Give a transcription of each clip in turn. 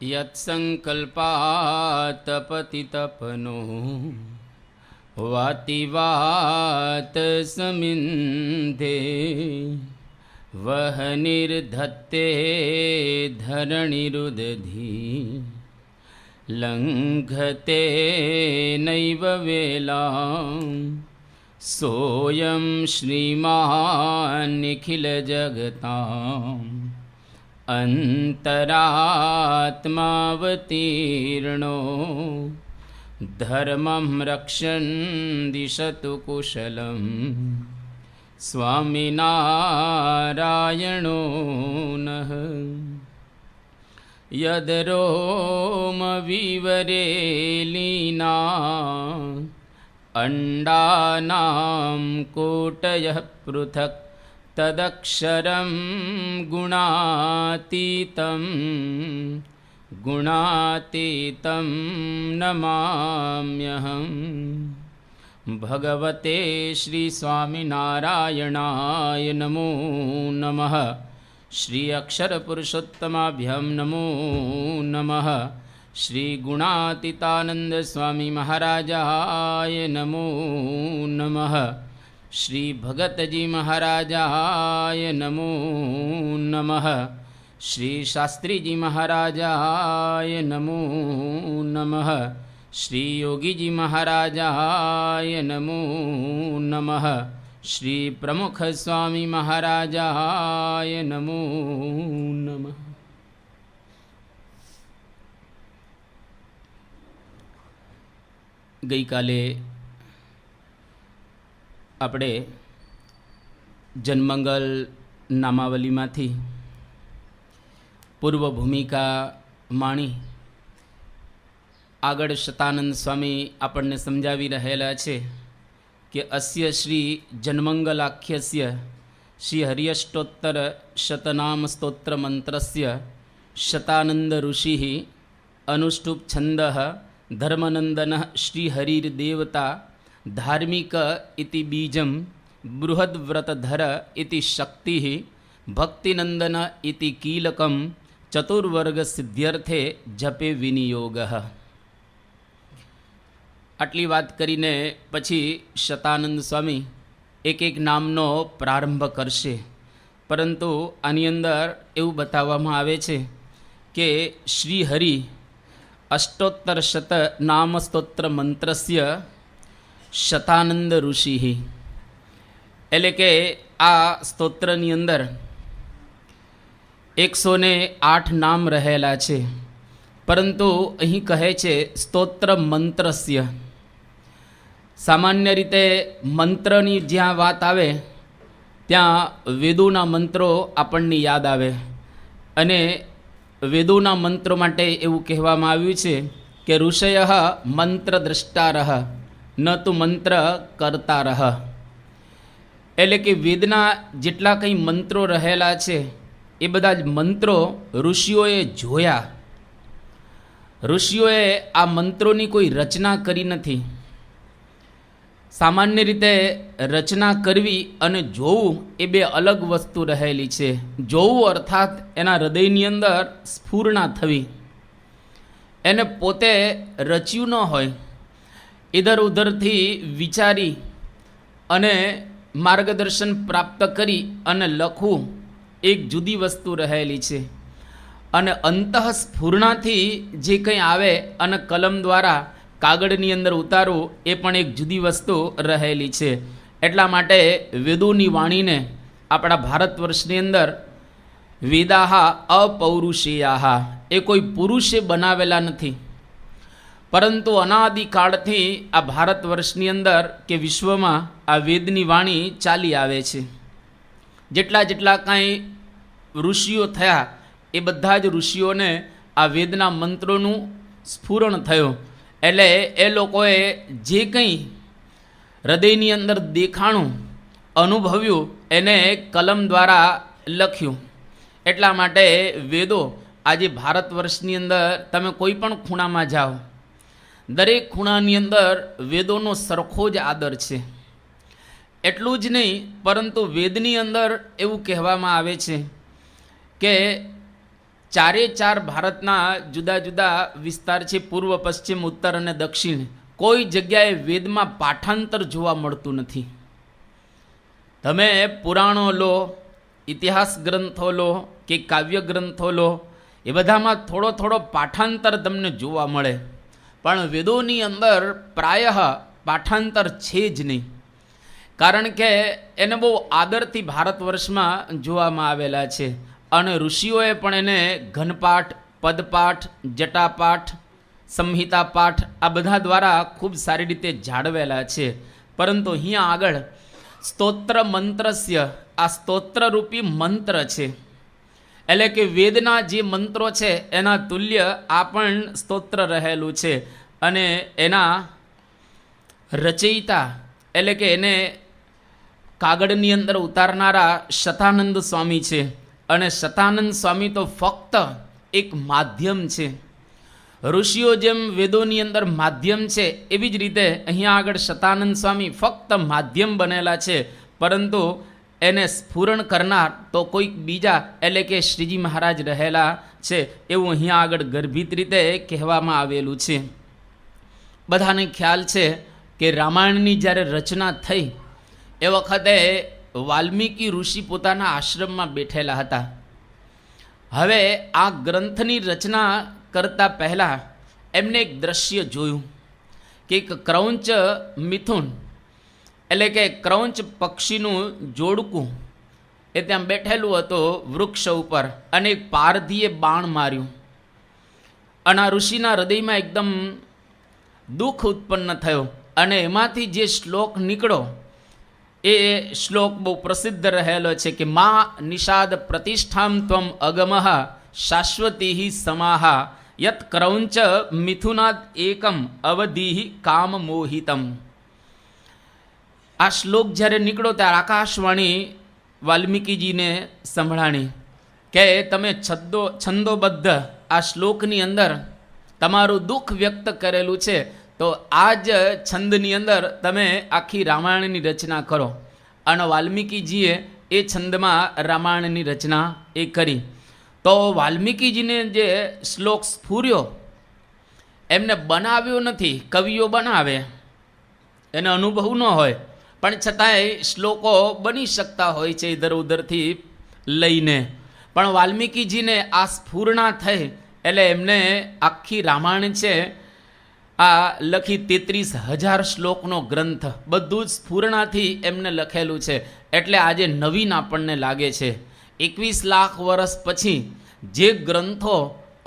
यत्सङ्कल्पातपतितपनो वातिवात समिन्धे वह निर्धत्ते धरणिरुदधी लङ्घते नैव वेलां सोऽयं श्रीमान्निखिलजगताम् अन्तरात्मावतीर्णो धर्मं रक्षन् दिशतु कुशलं स्वामिनारायणो नः। यदरोमविवरे लीना अण्डानां कोटयः पृथक् तदक्षरं गुणातीतं नमाम्यहम्। भगवते श्री स्वामिनारायणाय नमो नमः। श्री अक्षरपुरुषोत्तमाभ्यां नमो नमः। श्री गुणातीतानंद स्वामी महाराजाय नमो नमः। श्री भगतजी महाराजाय नमो नमः। श्री शास्त्री जी महाराजाय नमो नमः। श्री योगी जी महाराजाय नमो नमः। श्री प्रमुख स्वामी महाराजाय नमो नमः। गई काले આપણે જન્મંગલ નામાવલીમાંથી પૂર્વ ભૂમિકા માણી આગળ શતાનંદ સ્વામી આપણને સમજાવી રહેલા છે કે અસ્ય શ્રી જન્મંગલાખ્યસ્ય શ્રી હરિયષ્ટોત્તર શતનામ સ્તોત્ર મંત્રસ્ય શતાનંદ ઋષિ અનુષ્ટુપ છંદ ધર્મનંદન શ્રીહરિર્દેવતા धार्मिक इति बीजं बृहद्व्रतधर इति शक्ति भक्तिनंदन इति कीलकम चतुर्वर्ग सिद्ध्यर्थे जपे विनियोग। आटली बात करीने पछी शतानंद स्वामी एक एक नामनो प्रारंभ करशे, परंतु आनी अंदर एवं बताववामां आवे छे के श्रीहरि अष्टोत्तर शत नाम स्तोत्र मंत्रस्य शतानंद ऋषि एटले के आ स्तोत्रनी अंदर 108 नाम रहेला छे, परंतु अहीं कहे छे स्तोत्र मंत्रस्य। सामान्य रीते मंत्रनी ज्यां वात आवे त्यां वेदोना मंत्रो आपणने याद आवे अने वेदोना मंत्रो माटे एवुं कहेवामां आव्युं छे के ऋषयः मंत्रद्रष्टारः न तो मंत्र करता रह। एटले के वेदना जेटला कई मंत्रो रहेला छे ए बधा ज मंत्रो ऋषिओए जोया। ऋषिओए आ मंत्रोनी कोई रचना करी नथी। सामान्य रीते रचना करवी अने जोवुं ए बे अलग वस्तु रहेली छे। जोवुं अर्थात एना हृदयनी अंदर स्फूर्णा थवी, एने पोते रच्युं न होय, इधर उधर थी विचारी अने मार्गदर्शन प्राप्त करी अने लखવું एक जुदी वस्तु रहेली छे अने अंतःस्फूर्णा थी जे कंई आवे अने कलम द्वारा कागळनी अंदर उतारવું ए पण एक जुदी वस्तु रहेली छे। एटला माटे वेदोनी वाणीने आपणा भारतवर्षनी अंदर वेदाः अपौरुषेयाः ए कोई पुरुषे बनावेला नथी, परंतु अनादिकाळथी आ भारतवर्षनी अंदर के विश्व में आ वेदनी वाणी चाली आवे छे। जेटला जेटला कांई ऋषिओ थया ए बधा ज ऋषिओने आ वेदना मंत्रोनुं स्फुरण थयो। एटले ए लोकोए जे कंई हृदयनी अंदर देखाणुं अनुभव्युं एने कलम द्वारा लख्युं। एटला माटे वेदो आजे भारतवर्षनी अंदर तमे कोई पण खूणामां जाओ, दरेक खूणानी अंदर वेदोनो सरखो ज आदर छे। एटલું જ नहीं, परंतु वेदनी अंदर एवं कहेवामां आवे छे के ચારે ચાર ભારતના જુદા જુદા વિસ્તાર છે, પૂર્વ, પશ્ચિમ, ઉત્તર અને દક્ષિણ. કોઈ જગ્યાએ વેદમાં પાઠાંતર જોવા મળતું નથી. તમે પુરાણો લો, ઇતિહાસ ગ્રંથો લો કે કાવ્ય ગ્રંથો લો, એ બધામાં થોડો થોડો પાઠાંતર તમને જોવા મળે, પણ વેદોની અંદર પ્રાયઃ પાઠાંતર છે જ નહીં. કારણ કે એને બહુ આદરથી ભારત વર્ષમાં જોવામાં આવેલા છે, અને ઋષિઓએ પણ એને ઘનપાઠ, પદપાઠ, જટાપાઠ, સંહિતા પાઠ આ બધા દ્વારા ખૂબ સારી રીતે જાળવેલા છે. પરંતુ અહીંયા આગળ સ્તોત્ર મંત્રસ્ય, આ સ્તોત્રરૂપી મંત્ર છે, એટલે કે વેદના જે મંત્રો છે એના તુલ્ય આ પણ સ્તોત્ર રહેલું છે. અને એના રચયિતા એટલે કે એને કાગળની અંદર ઉતારનારા શતાનંદ સ્વામી છે. અને શતાનંદ સ્વામી તો ફક્ત એક માધ્યમ છે. ઋષિઓ જેમ વેદોની અંદર માધ્યમ છે, એવી જ રીતે અહીંયા આગળ શતાનંદ સ્વામી ફક્ત માધ્યમ બનેલા છે, પરંતુ એને સ્ફુરણ કરનાર તો કોઈક બીજા એટલે કે શ્રીજી મહારાજ રહેલા છે, એવું અહીંયા આગળ ગર્ભિત રીતે કહેવામાં આવેલું છે. બધાને ખ્યાલ છે કે રામાયણની જ્યારે રચના થઈ એ વખતે વાલ્મીકી ઋષિ પોતાના આશ્રમમાં બેઠેલા હતા. હવે આ ગ્રંથની રચના કરતાં પહેલાં એમને એક દ્રશ્ય જોયું કે એક ક્રૌંચ મિથુન એટલે કે ક્રૌંચ પક્ષીનું જોડકું એ ત્યાં બેઠેલું હતું વૃક્ષ ઉપર, અને એક પારધીએ બાણ માર્યું. અને આ ઋષિના હૃદયમાં એકદમ દુઃખ ઉત્પન્ન થયો, અને એમાંથી જે શ્લોક નીકળ્યો એ શ્લોક બહુ પ્રસિદ્ધ રહેલો છે કે મા નિષાદ પ્રતિષ્ઠામ ત્વમ અગમઃ શાશ્વતી સમાહા યત ક્રૌંચ મિથુનાદ એકમ અવધિ કામ મોહિતમ. આ શ્લોક જ્યારે નીકળ્યો ત્યારે આકાશવાણી વાલ્મીકીજીને સંભળાણી કે તમે છંદોબદ્ધ આ શ્લોકની અંદર તમારું દુઃખ વ્યક્ત કરેલું છે, તો આ જ છંદની અંદર તમે આખી રામાયણની રચના કરો. અને વાલ્મીકીજીએ એ છંદમાં રામાયણની રચના એ કરી. તો વાલ્મીકીજીને જે શ્લોક સ્ફુર્યો એમને બનાવ્યો નથી, કવિઓ બનાવે એને અનુભવ ન હોય, પણ છતાંય શ્લોકો બની શકતા હોય છે ઇધર ઉધરથી લઈને. પણ વાલ્મીકીજીને આ સ્ફૂર્ણા થઈ એટલે એમને આખી રામાયણ છે આ લખી 33,000 શ્લોકનો ગ્રંથ, બધું જ સ્ફૂર્ણાથી એમને લખેલું છે. એટલે આજે નવીન આપણને લાગે છે. 21 લાખ વર્ષ પછી જે ગ્રંથો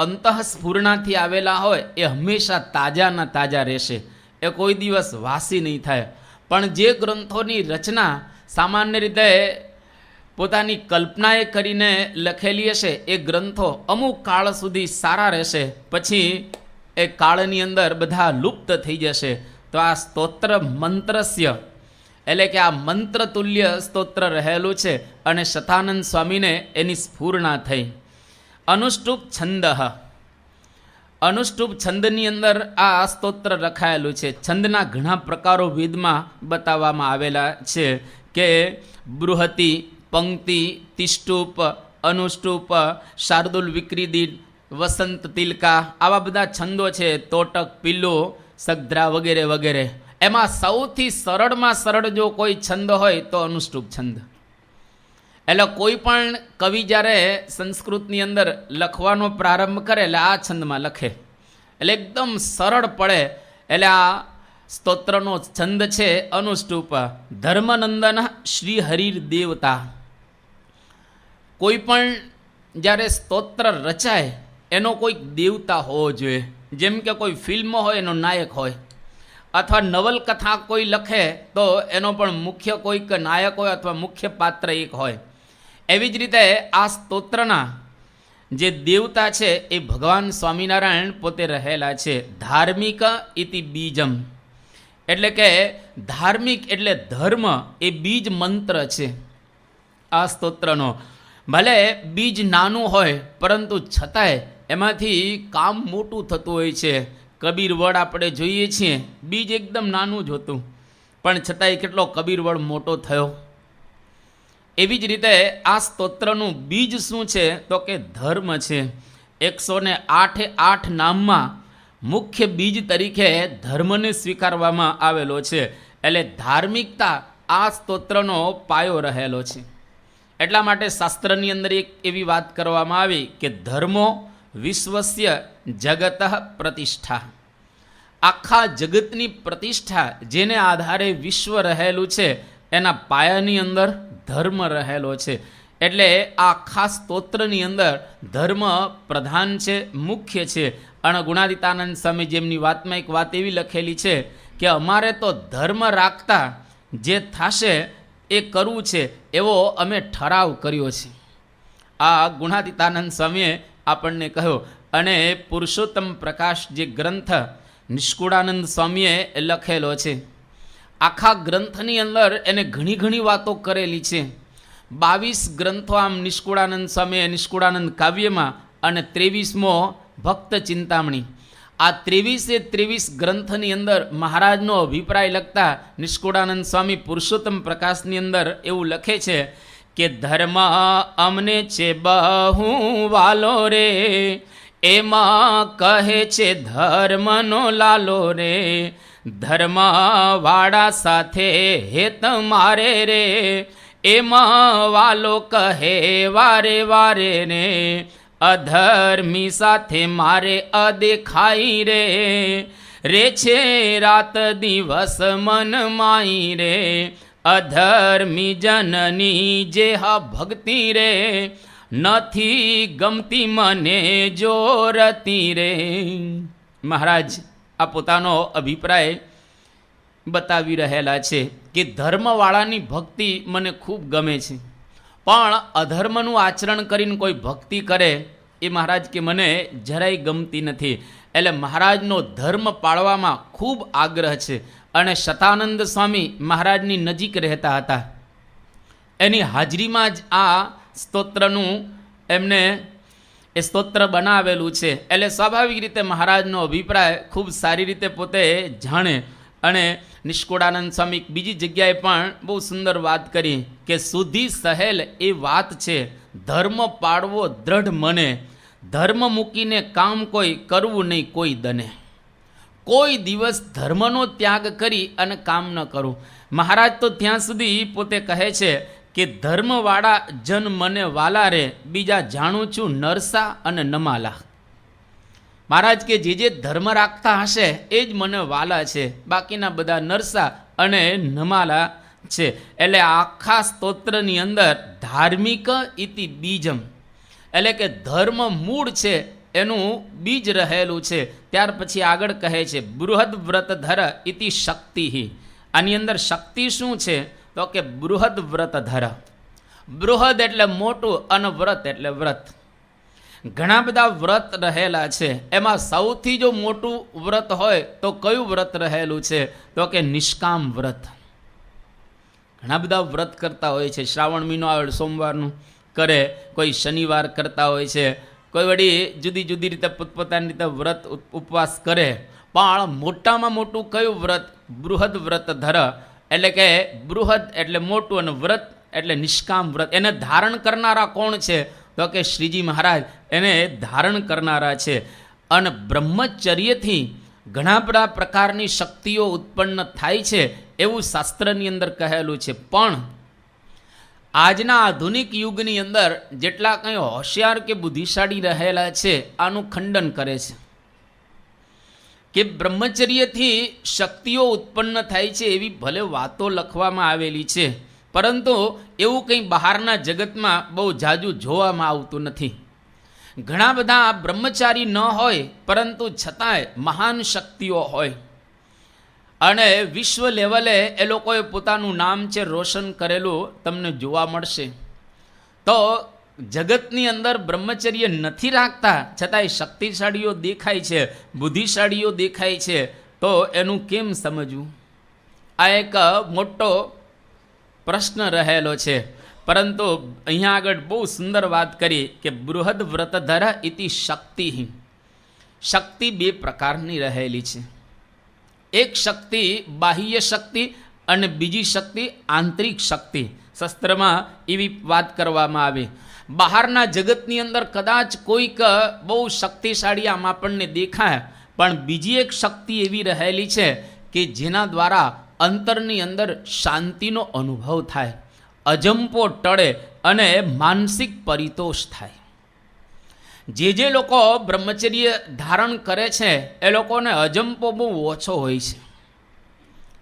અંતઃસ્ફૂર્ણાથી આવેલા હોય એ હંમેશા તાજાના તાજા રહેશે, એ કોઈ દિવસ વાસી નહીં થાય. પણ જે ગ્રંથોની રચના સામાન્ય રીતે પોતાની કલ્પનાએ કરીને લખેલી હશે એ ગ્રંથો અમુક કાળ સુધી સારા રહેશે, પછી એ કાળની અંદર બધા લુપ્ત થઈ જશે. તો આ સ્તોત્ર મંત્રસ્ય એટલે કે આ મંત્ર તુલ્ય સ્તોત્ર રહેલું છે, અને શતાનંદ સ્વામીને એની સ્ફૂર્ણા થઈ. અનુષ્ટુપ છંદ, અનુષ્ટુપ છંદની અંદર આ સ્તોત્ર રખાયેલું છે. છંદના ઘણા પ્રકારો વેદમાં બતાવવામાં આવેલા છે કે બૃહતિ, પંક્તિ, તિષ્ટુપ, અનુષ્ટુપ, શાર્દુલ વિક્રીદી, વસંત તિલકા, આવા બધા છંદો છે. તોટક, પિલ્લો, સગ્ધ્રા વગેરે વગેરે. એમાં સૌથી સરળમાં સરળ જો કોઈ છંદ હોય તો અનુષ્ટુપ છંદ. એટલે કોઈ પણ કવિ જ્યારે સંસ્કૃતની અંદર લખવાનો પ્રારંભ કરે એટલે આ છંદમાં લખે, એટલે એકદમ સરળ પડે. એટલે આ સ્તોત્રનો છંદ છે અનુષ્ટુપ. ધર્મનંદન શ્રી હરિર દેવતા. કોઈ પણ જ્યારે સ્તોત્ર રચાય એનો કોઈક દેવતા હોવો જોઈએ. જેમ કે કોઈ ફિલ્મ હોય એનો નાયક હોય, અથવા નવલકથા કોઈ લખે તો એનો પણ મુખ્ય કોઈક નાયક હોય અથવા મુખ્ય પાત્ર એક હોય. એવી જ રીતે આ સ્તોત્રના જે દેવતા છે એ ભગવાન સ્વામિનારાયણ પોતે રહેલા છે. ધાર્મિક ઇતિ બીજમ, એટલે કે ધાર્મિક એટલે ધર્મ એ બીજ મંત્ર છે આ સ્તોત્રનો. ભલે બીજ નાનું હોય પરંતુ છતાંય એમાંથી કામ મોટું થતું હોય છે. કબીર વડ આપણે જોઈએ છીએ, બીજ એકદમ નાનું જ હતું, પણ છતાંય કેટલો કબીર વડ મોટો થયો. એવી જ રીતે આ સ્તોત્રનું બીજ શું છે તો કે ધર્મ છે. 108 નામમાં મુખ્ય બીજ તરીકે ધર્મને સ્વીકારવામાં આવેલો છે. એટલે ધાર્મિકતા આ સ્તોત્રનો પાયો રહેલો છે. એટલા માટે શાસ્ત્રની અંદર એક એવી વાત કરવામાં આવી કે ધર્મો વિશ્વસ્ય જગત પ્રતિષ્ઠા. આખા જગતની પ્રતિષ્ઠા જેને આધારે વિશ્વ રહેલું છે એના પાયાની અંદર ધર્મ રહેલો છે. એટલે આ ખાસ સ્તોત્રની અંદર ધર્મ પ્રધાન છે, મુખ્ય છે. અને ગુણાતીતાનંદ સ્વામી જેમની વાતમાં એક વાત એવી લખેલી છે કે અમારે તો ધર્મ રાખતા જે થશે એ કરવું છે એવો અમે ઠરાવ કર્યો છે. આ ગુણાતીતાનંદ સ્વામીએ આપણને કહ્યો. અને પુરુષોત્તમ પ્રકાશ જે ગ્રંથ નિષ્કુળાનંદ સ્વામીએ લખેલો છે, આખા ગ્રંથની અંદર એને ઘણી વાતો કરેલી છે. 22 ગ્રંથો આમ નિષ્કુળાનંદ સ્વામીએ નિષ્કુળાનંદ કાવ્યમાં અને 23મો ભક્ત ચિંતામણી. આ 23 ગ્રંથની અંદર મહારાજનો અભિપ્રાય લખતા નિષ્કુળાનંદ સ્વામી પુરુષોત્તમ પ્રકાશની અંદર એવું લખે છે કે ધર્મ અમને છે બહુ વાલો રે, એમાં કહે છે ધર્મનો લાલો રે, ધર્મવાળા સાથે હેત મારે રે, એમાં વાલો કહે વારે વારે રે, અધર્મી સાથે મારે અદેખાઈ રે, રે છે રાત દિવસ મન માઈ રે, અધર્મી જનની જે હા ભક્તિ રે, નથી ગમતી મને જોરતી રે. મહારાજ આ પોતાનો અભિપ્રાય બતાવી રહેલા છે કે ધર્મવાળાની ભક્તિ મને ખૂબ ગમે છે, પણ અધર્મનું આચરણ કરીને કોઈ ભક્તિ કરે એ મહારાજ કે મને જરાય ગમતી નથી. એટલે મહારાજનો ધર્મ પાળવામાં ખૂબ આગ્રહ છે. અને શતાનંદ સ્વામી મહારાજની નજીક રહેતા હતા. એની હાજરીમાં જ આ સ્તોત્રનું એમને એ સ્તોત્ર બનાવેલું છે. એટલે સ્વાભાવિક રીતે મહારાજનો અભિપ્રાય ખૂબ સારી રીતે પોતે જાણે. અને નિષ્કુળાનંદ સ્વામી બીજી જગ્યાએ પણ બહુ સુંદર વાત કરી કે સુધી સહેલ એ વાત છે ધર્મ પાળવો દ્રઢ મને, ધર્મ મૂકીને કામ કોઈ કરવું નહીં કોઈ દને. કોઈ દિવસ ધર્મનો ત્યાગ કરી અને કામ ન કરું. મહારાજ તો ત્યાં સુધી પોતે કહે છે કે ધર્મવાળા જન મને વાલા રે, બીજા જાણું છું નરસા અને નમાલા. મહારાજ કે જે ધર્મ રાખતા હશે એ જ મને વાલા છે, બાકીના બધા નરસા અને નમાલા છે. એટલે આખા સ્તોત્રની અંદર ધાર્મિક ઇતિ બીજમ, એટલે કે ધર્મ મૂળ છે એનું બીજ રહેલું છે. ત્યાર પછી આગળ કહે છે બૃહદ વ્રત ધર ઇતિ શક્તિ. આની અંદર શક્તિ શું છે તો કે બૃહદ વ્રત ધર. બૃહદ એટલે મોટું અને વ્રત એટલે વ્રત. ઘણા બધા વ્રત રહેલા છે, એમાં સૌથી જો મોટું વ્રત હોય તો કયું વ્રત રહેલું છે તો કે નિષ્કામ વ્રત. ઘણા બધા વ્રત કરતા હોય છે. શ્રાવણ મહિનો આવે સોમવારનું કરે, કોઈ શનિવાર કરતા હોય છે, કોઈ વળી જુદી જુદી રીતે પોતપોતાની રીતે વ્રત ઉપવાસ કરે. પણ મોટામાં મોટું કયું વ્રત? બૃહદ વ્રત ધર. એટલે કે બૃહદ એટલે મોટું અને વ્રત એટલે નિષ્કામ વ્રત. એને ધારણ કરનારા કોણ છે તો કે શ્રીજી મહારાજ એને ધારણ કરનારા છે. અને બ્રહ્મચર્યથી ઘણા બધા પ્રકારની શક્તિઓ ઉત્પન્ન થાય છે એવું શાસ્ત્રની અંદર કહેલું છે. પણ આજના આધુનિક યુગની અંદર જેટલા કંઈ હોશિયાર કે બુદ્ધિશાળી રહેલા છે આનું ખંડન કરે છે કે બ્રહ્મચર્યથી શક્તિઓ ઉત્પન્ન થાય છે એવી ભલે વાતો લખવામાં આવેલી છે, પરંતુ એવું કંઈ બહારના જગતમાં બહુ જાજુ જોવામાં આવતું નથી. ઘણા બધા બ્રહ્મચારી ન હોય પરંતુ છતાંય મહાન શક્તિઓ હોય અને વિશ્વ લેવલે એ લોકોએ પોતાનું નામ છે રોશન કરેલું તમને જોવા મળશે. તો જગતની અંદર બ્રહ્મચર્ય નથી રાખતા છતાંય શક્તિશાળીઓ દેખાય છે, બુદ્ધિશાળીઓ દેખાય છે, તો એનું કેમ સમજવું? આ એક મોટો પ્રશ્ન રહેલો છે. પરંતુ અહીંયા આગળ બહુ સુંદર વાત કરી કે બૃહદ વ્રતધર ઇતિ શક્તિ. શક્તિ બે પ્રકારની રહેલી છે. એક શક્તિ બાહ્ય શક્તિ અને બીજી શક્તિ આંતરિક શક્તિ. શસ્ત્રમાં એવી વાત કરવામાં આવી. બહારના જગતની અંદર કદાચ કોઈક બહુ શક્તિશાળી આમ આપણને દેખાય, પણ બીજી એક શક્તિ એવી રહેલી છે કે જેના દ્વારા અંતરની અંદર શાંતિનો અનુભવ થાય, અજંપો ટળે અને માનસિક પરિતોષ થાય. જે લોકો બ્રહ્મચર્ય ધારણ કરે છે એ લોકોને અજંપો બહુ ઓછો હોય છે,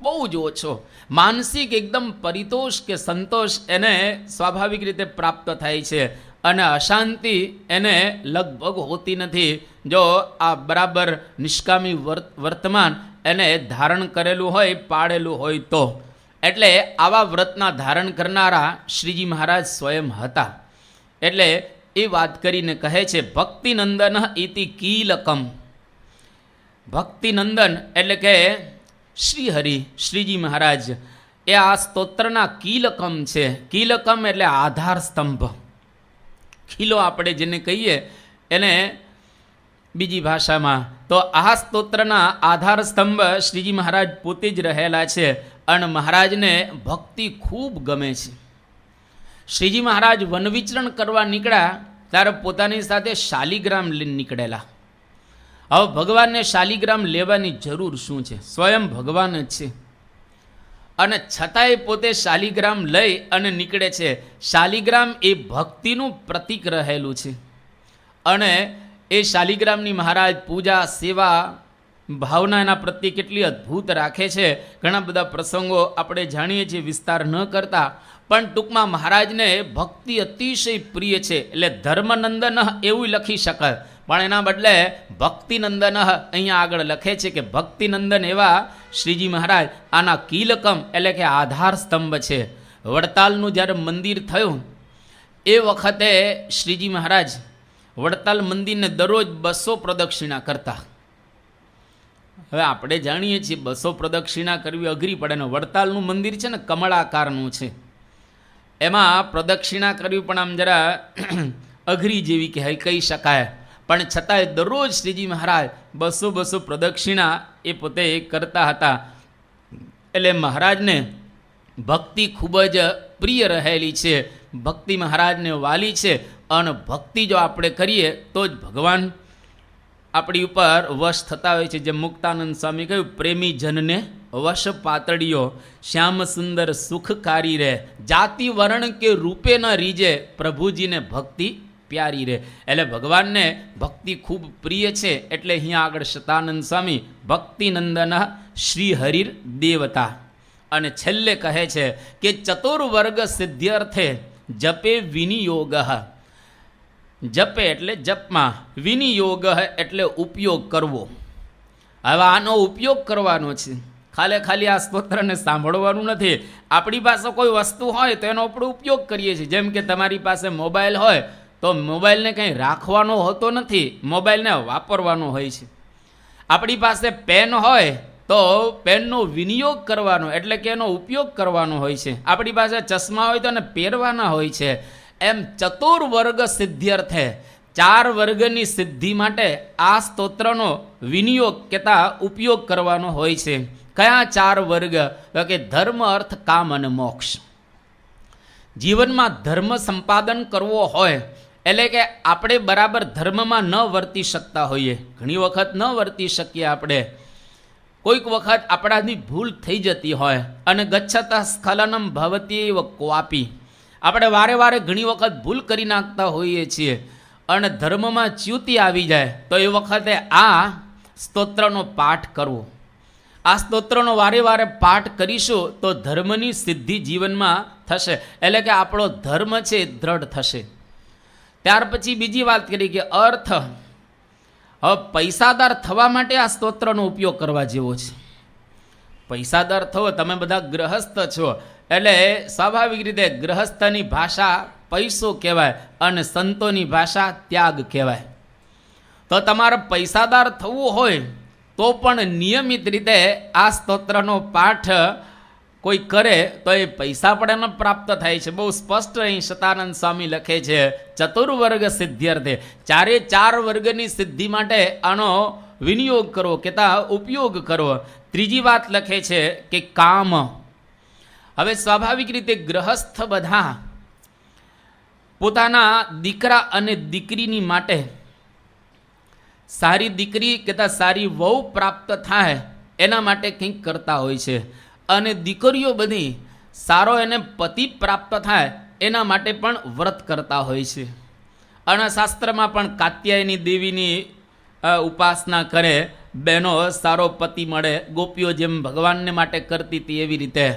બહુ જ ઓછો. માનસિક એકદમ પરિતોષ કે સંતોષ એને સ્વાભાવિક રીતે પ્રાપ્ત થાય છે અને અશાંતિ એને લગભગ હોતી નથી, જો આ બરાબર નિષ્કામી વર્તમાન એને ધારણ કરેલું હોય, પાડેલું હોય તો. એટલે આવા વ્રતના ધારણ કરનારા શ્રીજી મહારાજ સ્વયં હતા. એટલે એ વાત કરીને કહે છે, ભક્તિનંદન ઇતિ કીલકમ. ભક્તિનંદન એટલે કે શ્રીહરિ, શ્રીજી મહારાજ એ આ સ્તોત્રના કીલકમ છે. કીલકમ એટલે આધાર સ્તંભ. ખીલો આપણે જેને કહીએ એને બીજી ભાષામાં, તો આ સ્તોત્રના આધાર સ્તંભ શ્રીજી મહારાજ પોતે જ રહેલા છે અને મહારાજને ભક્તિ ખૂબ ગમે છે. શ્રીજી મહારાજ વનવિચરણ કરવા નીકળ્યા ત્યારે પોતાની સાથે શાલિગ્રામ લઈને નીકળેલા. હવે ભગવાનને શાલિગ્રામ લેવાની જરૂર શું છે? સ્વયં ભગવાન જ છે અને છતાંય પોતે શાલિગ્રામ લઈ અને નીકળે છે. શાલિગ્રામ એ ભક્તિનું પ્રતીક રહેલું છે અને એ શાલિગ્રામની મહારાજ પૂજા, સેવા, ભાવના એના પ્રત્યે કેટલી અદ્ભુત રાખે છે. ઘણા બધા પ્રસંગો આપણે જાણીએ છીએ, વિસ્તાર ન કરતા, પણ ટૂંકમાં મહારાજને ભક્તિ અતિશય પ્રિય છે. એટલે ધર્મનંદન એવું લખી શકાય, પણ એના બદલે ભક્તિનંદન અહીંયા આગળ લખે છે કે ભક્તિનંદન એવા શ્રીજી મહારાજ આના કીલકમ એટલે કે આધાર સ્તંભ છે. વડતાલનું જ્યારે મંદિર થયું એ વખતે શ્રીજી મહારાજ વડતાલ મંદિરને દરરોજ 200 પ્રદક્ષિણા કરતા. હવે આપણે જાણીએ છીએ 200 પ્રદક્ષિણા કરવી અઘરી પડે ને. વડતાલનું મંદિર છે ને કમળાકારનું છે, એમાં પ્રદક્ષિણા કરવી પણ આમ જરા અઘરી જેવી કહી શકાય. પણ છતાંય દરરોજ શ્રીજી મહારાજ 200 પ્રદક્ષિણા એ પોતે કરતા હતા. એટલે મહારાજને ભક્તિ ખૂબ જ પ્રિય રહેલી છે, ભક્તિ મહારાજને વાલી છે અને ભક્તિ જો આપણે કરીએ તો જ ભગવાન આપણી ઉપર વશ થતા હોય છે. જેમ મુક્તાનંદ સ્વામી કહ્યું, પ્રેમી જનને વશ પાતળીઓ, શ્યામ સુંદર સુખકારી રે, જાતિ વર્ણ કે રૂપે ન રીજે, પ્રભુજીને ભક્તિ પ્યારી રે. એટલે ભગવાનને ભક્તિ ખૂબ પ્રિય છે. એટલે અહીંયા આગળ શતાનંદ સ્વામી ભક્તિનંદન શ્રી હરિર દેવતા. અને છેલ્લે કહે છે કે ચતુર્વર્ગ સિદ્ધ્યર્થે જપે વિનિયોગ. જપે એટલે જપમાં, વિનિયોગ એટલે ઉપયોગ કરવો. હવે આનો ઉપયોગ કરવાનો છે, ખાલી આ સ્તોત્રને સાંભળવાનું નથી. આપણી પાસે કોઈ વસ્તુ હોય તો એનો આપણે ઉપયોગ કરીએ છીએ. જેમ કે તમારી પાસે મોબાઈલ હોય તો મોબાઈલને કંઈ રાખવાનો હોતો નથી, મોબાઈલને વાપરવાનો હોય છે. આપણી પાસે પેન હોય તો પેનનો વિનિયોગ કરવાનો એટલે કે એનો ઉપયોગ કરવાનો હોય છે. આપણી પાસે ચશ્મા હોય તો એને પહેરવાના હોય છે. એમ ચતુર્વર્ગ સિદ્ધ્યર્થે 4 વર્ગની સિદ્ધિ માટે આ સ્તોત્રનો વિનિયોગ કેતા ઉપયોગ કરવાનો હોય છે. કયા 4 વર્ગ? તો કે ધર્મ, અર્થ, કામ અને મોક્ષ. જીવનમાં ધર્મ સંપાદન કરવો હોય એટલે કે આપણે બરાબર ધર્મમાં ન વર્તી શકતા હોઈએ, ઘણી વખત ન વર્તી શકીએ આપણે, કોઈક વખત આપણાથી ભૂલ થઈ જતી હોય અને ગચ્છત સ્ખલનમ ભવતી એવ ક્વાપી, આપણે વારે ઘણી વખત ભૂલ કરી નાખતા હોઈએ છીએ અને ધર્મમાં ચ્યુતિ આવી જાય તો એ વખતે આ સ્તોત્રનો પાઠ કરવો. આ સ્તોત્રનો વારે પાઠ કરીશું તો ધર્મની સિદ્ધિ જીવનમાં થશે, એટલે કે આપણો ધર્મ છે એ દ્રઢ થશે. ત્યાર પછી બીજી વાત કરી કે અર્થ. હવે પૈસાદાર થવા માટે આ સ્તોત્રનો ઉપયોગ કરવા જેવો છે. પૈસાદાર થવો, તમે બધા ગ્રહસ્થ છો એટલે સ્વાભાવિક રીતે ગ્રહસ્થની ભાષા પૈસો કહેવાય અને સંતોની ભાષા ત્યાગ કહેવાય. તો તમારે પૈસાદાર થવું હોય તો પણ નિયમિત રીતે આ સ્તોત્રનો પાઠ કોઈ કરે તો એ પૈસા પણ એને પ્રાપ્ત થાય છે. બહુ સ્પષ્ટ અહીં શતાનંદ સ્વામી લખે છે, ચતુર્વર્ગ સિદ્ધ્યર્થે, 4 વર્ગની સિદ્ધિ માટે આનો વિનિયોગ કરવો, કેતા ઉપયોગ કરવો. ત્રીજી વાત લખે છે કે કામ. હવે સ્વાભાવિક રીતે ગ્રહસ્થ બધા પોતાના દીકરા અને દીકરીની માટે સારી દીકરી કહેતા સારી વહુ પ્રાપ્ત થાય એના માટે કંઈક કરતા હોય છે, અને દીકરીઓ બધી સારો એને પતિ પ્રાપ્ત થાય એના માટે પણ વ્રત કરતા હોય છે. અને શાસ્ત્રમાં પણ કાત્યાયની દેવીની ઉપાસના કરે, બહેનો સારો પતિ મળે, ગોપીઓ જેમ ભગવાનને માટે કરતી હતી એવી રીતે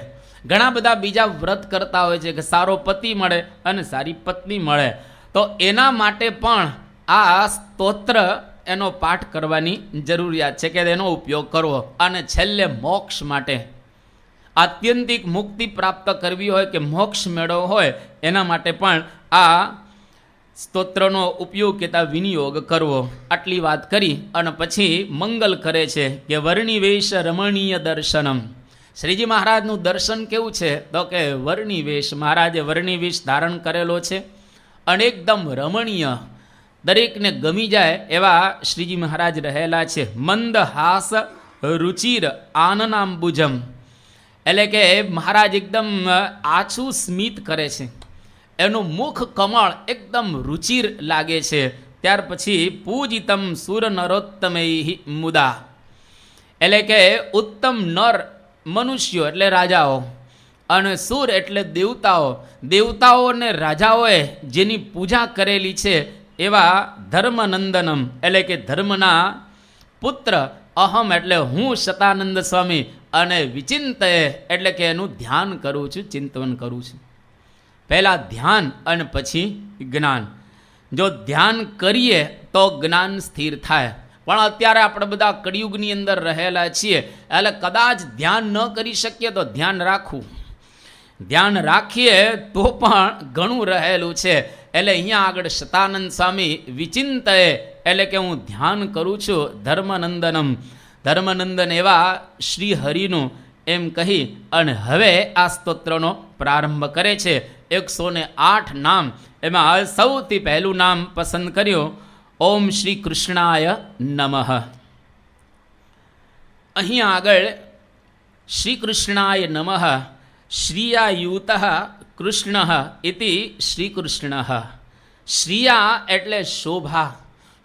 ઘણા બધા બીજા વ્રત કરતા હોય છે કે સારો પતિ મળે અને સારી પત્ની મળે. તો એના માટે પણ આ સ્તોત્ર એનો પાઠ કરવાની જરૂરિયાત છે કે એનો ઉપયોગ કરવો. અને છેલ્લે મોક્ષ માટે, આત્યંતિક મુક્તિ પ્રાપ્ત કરવી હોય કે મોક્ષ મેળવવો હોય એના માટે પણ આ સ્તોત્રનો ઉપયોગ કહેતા વિનિયોગ કરવો. આટલી વાત કરી અને પછી મંગલ કરે છે કે વર્ણિવેશ રમણીય દર્શનમ. શ્રીજી મહારાજનું દર્શન કેવું છે તો કે વર્ણિવેશ, મહારાજે વર્ણિવેશ ધારણ કરેલો છે અને એકદમ રમણીય, દરેકને ગમી જાય એવા શ્રીજી મહારાજ રહેલા છે. મંદ હાસ રુચિર આનનાંબુજમ, એટલે કે મહારાજ એકદમ આછું સ્મિત કરે છે, એનું મુખ કમળ એકદમ રુચિર લાગે છે. ત્યાર પછી પૂજિતમ સુર નરોત્તમૈ મુદા, એટલે કે ઉત્તમ નર મનુષ્યો એટલે રાજાઓ અને સુર એટલે દેવતાઓ, દેવતાઓ અને રાજાઓએ જેની પૂજા કરેલી છે એવા ધર્મનંદનમ, એટલે કે ધર્મના પુત્ર, અહમ એટલે હું શતાનંદ સ્વામી, અને વિચિંતય એટલે કે એનું ધ્યાન કરું છું, ચિંતન કરું છું. પહેલાં ધ્યાન અને પછી જ્ઞાન. જો ધ્યાન કરીએ તો જ્ઞાન સ્થિર થાય, પણ અત્યારે આપણે બધા કળિયુગની અંદર રહેલા છીએ એટલે કદાચ ધ્યાન ન કરી શકીએ તો ધ્યાન રાખવું, ધ્યાન રાખીએ તો પણ ઘણું રહેલું છે. એટલે અહીંયા આગળ શતાનંદ સ્વામી વિચિંતય એટલે કે હું ધ્યાન કરું છું ધર્મનંદનમ, ધર્મનંદન એવા શ્રી હરિનું એમ કહી અને હવે આ સ્તોત્રનો પ્રારંભ કરે છે. 108 નામ, એમાં સૌથી પહેલું નામ પસંદ કર્યું ઓમ શ્રી કૃષ્ણાય નમઃ. અહીંયા આગળ શ્રી કૃષ્ણાય નમઃ, શ્રિયાયુત કૃષ્ણ ઇતિ શ્રી કૃષ્ણ. શ્રિયા એટલે શોભા,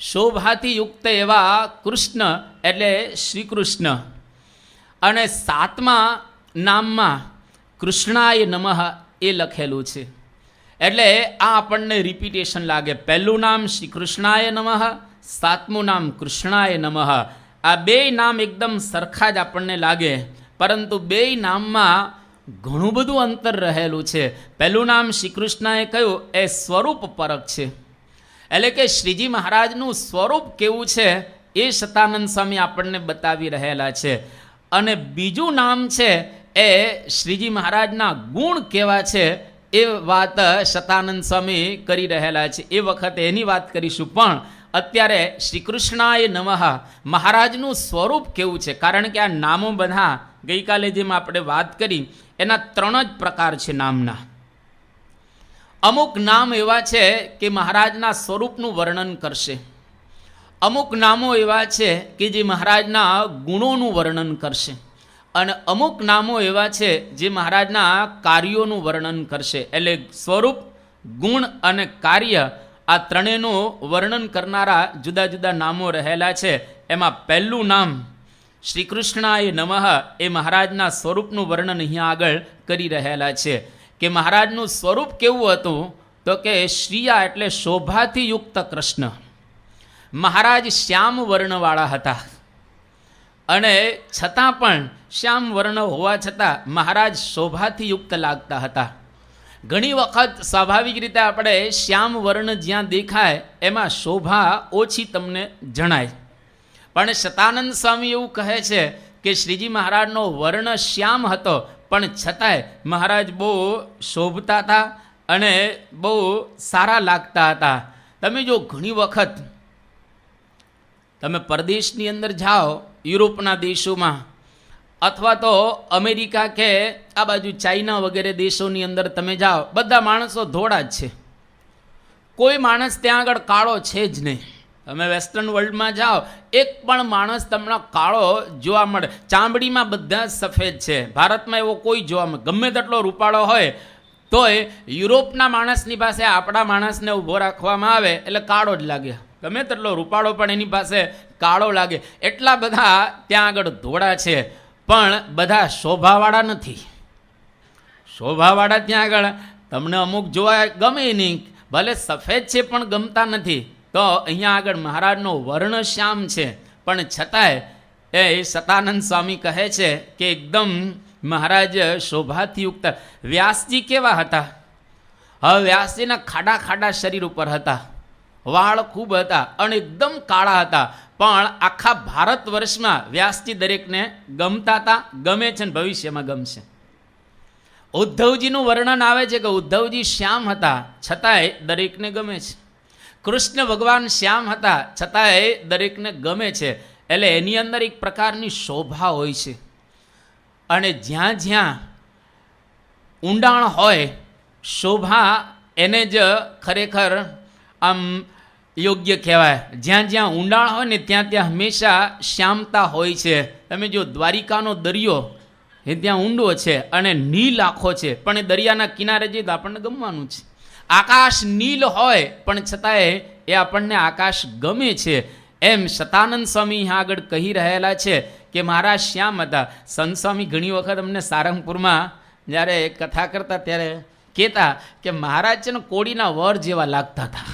શોભાથી યુક્ત એવા કૃષ્ણ એટલે શ્રી કૃષ્ણ. અને 7મા નામમાં કૃષ્ણાય નમઃ એ લખેલું છે, એટલે આ આપણને રિપીટેશન લાગે. પહેલું નામ શ્રી કૃષ્ણાય નમઃ, 7મું નામ કૃષ્ણાય નમઃ. આ બે નામ એકદમ સરખા જ આપણને લાગે, પરંતુ બે નામમાં ઘણું બધું અંતર રહેલું છે. પહેલું નામ શ્રી કૃષ્ણએ કહ્યું એ સ્વરૂપ પરક છે, એટલે કે શ્રીજી મહારાજનું સ્વરૂપ કેવું છે એ શતાનંદ સ્વામી આપણને બતાવી રહેલા છે. અને બીજું નામ છે એ શ્રીજી મહારાજના ગુણ કેવા છે એ વાત શતાનંદ સ્વામી કરી રહેલા છે. એ વખતે એની વાત કરીશું, પણ અત્યારે શ્રી કૃષ્ણાય નમઃ મહારાજનું સ્વરૂપ કેવું છે. કારણ કે આ નામો બધા ગઈકાલે જેમ આપણે વાત કરી એના 3 જ પ્રકાર છે નામના. અમુક નામ એવા છે કે મહારાજના સ્વરૂપનું વર્ણન કરશે, અમુક નામો એવા છે કે જે મહારાજના ગુણોનું વર્ણન કરશે, અને અમુક નામો એવા છે જે મહારાજના કાર્યોનું વર્ણન કરશે. એટલે સ્વરૂપ, ગુણ અને કાર્ય આ ત્રણેયનું વર્ણન કરનારા જુદા જુદા નામો રહેલા છે. એમાં પહેલું નામ શ્રી કૃષ્ણાય નમઃ એ મહારાજના સ્વરૂપનું વર્ણન અહીંયા આગળ કરી રહેલા છે. કે મહારાજનું સ્વરૂપ કેવું હતું તો કે શ્રિયા એટલે શોભાથી યુક્ત કૃષ્ણ. મહારાજ શ્યામ વર્ણવાળા હતા, અને છતાં પણ શ્યામ વર્ણ હોવા છતાં મહારાજ શોભાથી યુક્ત લાગતા હતા. ઘણી વખત સ્વાભાવિક રીતે આપણે શ્યામ વર્ણ જ્યાં દેખાય એમાં શોભા ઓછી તમને જણાય, પણ શતાનંદ સ્વામી એવું કહે છે કે શ્રીજી મહારાજનો વર્ણ શ્યામ હતો, પણ છતાંય મહારાજ બહુ શોભતા હતા અને બહુ સારા લાગતા હતા. તમે જો ઘણી વખત તમે પરદેશની અંદર જાઓ, યુરોપના દેશોમાં અથવા તો અમેરિકા કે આ બાજુ ચાઇના વગેરે દેશોની અંદર તમે જાઓ, બધા માણસો ધોળા જ છે, કોઈ માણસ ત્યાં આગળ કાળો છે જ નહીં. તમે વેસ્ટર્ન વર્લ્ડમાં જાઓ, એક પણ માણસ તમને કાળો જોવા મળે. ચામડીમાં બધા સફેદ છે. ભારતમાં એવો કોઈ જોવા મળે. ગમે તેટલો રૂપાળો હોય તોય યુરોપના માણસની પાસે આપણા માણસને ઊભો રાખવામાં આવે એટલે કાળો જ લાગે. ગમે તેટલો રૂપાળો પણ એની પાસે કાળો લાગે. એટલા બધા ત્યાં આગળ ધોળા છે, પણ બધા શોભાવાળા નથી. શોભાવાળા ત્યાં આગળ તમને અમુક જોવા ગમે નહીં, ભલે સફેદ છે પણ ગમતા નથી. તો અહીંયા આગળ મહારાજનો વર્ણ શ્યામ છે, પણ છતાંય એ સતાનંદ સ્વામી કહે છે કે એકદમ મહારાજ શોભાથી યુક્ત. વ્યાસજી કેવા હતા? હવે વ્યાસજીના ખાડા ખાડા શરીર ઉપર હતા, વાળ ખૂબ હતા અને એકદમ કાળા હતા, પણ આખા ભારત વર્ષમાં વ્યાસજી દરેકને ગમતા હતા, ગમે છે ને ભવિષ્યમાં ગમશે. ઉદ્ધવજીનું વર્ણન આવે છે કે ઉદ્ધવજી શ્યામ હતા, છતાંય દરેકને ગમે છે. કૃષ્ણ ભગવાન શ્યામ હતા, છતાંય દરેકને ગમે છે. એટલે એની અંદર એક પ્રકારની શોભા હોય છે. અને જ્યાં જ્યાં ઊંડાણ હોય, શોભા એને જ ખરેખર આમ યોગ્ય કહેવાય. જ્યાં જ્યાં ઊંડાણ હોય ને ત્યાં ત્યાં હંમેશા શ્યામતા હોય છે. તમે જો દ્વારિકાનો દરિયો એ ત્યાં ઊંડો છે અને નીલ આખો છે, પણ એ દરિયાના કિનારે જઈએ તો આપણને ગમવાનું છે. આકાશ નીલ હોય પણ છતાંય એ આપણને આકાશ ગમે છે. એમ સતાનંદ સ્વામી અહીંયા આગળ કહી રહેલા છે કે મારા શ્યામ હતા. સંત સ્વામી ઘણી વખત અમને સારંગપુરમાં જ્યારે કથા કરતા ત્યારે કહેતા કે મહારાજ છે ને કોળીના વર જેવા લાગતા હતા.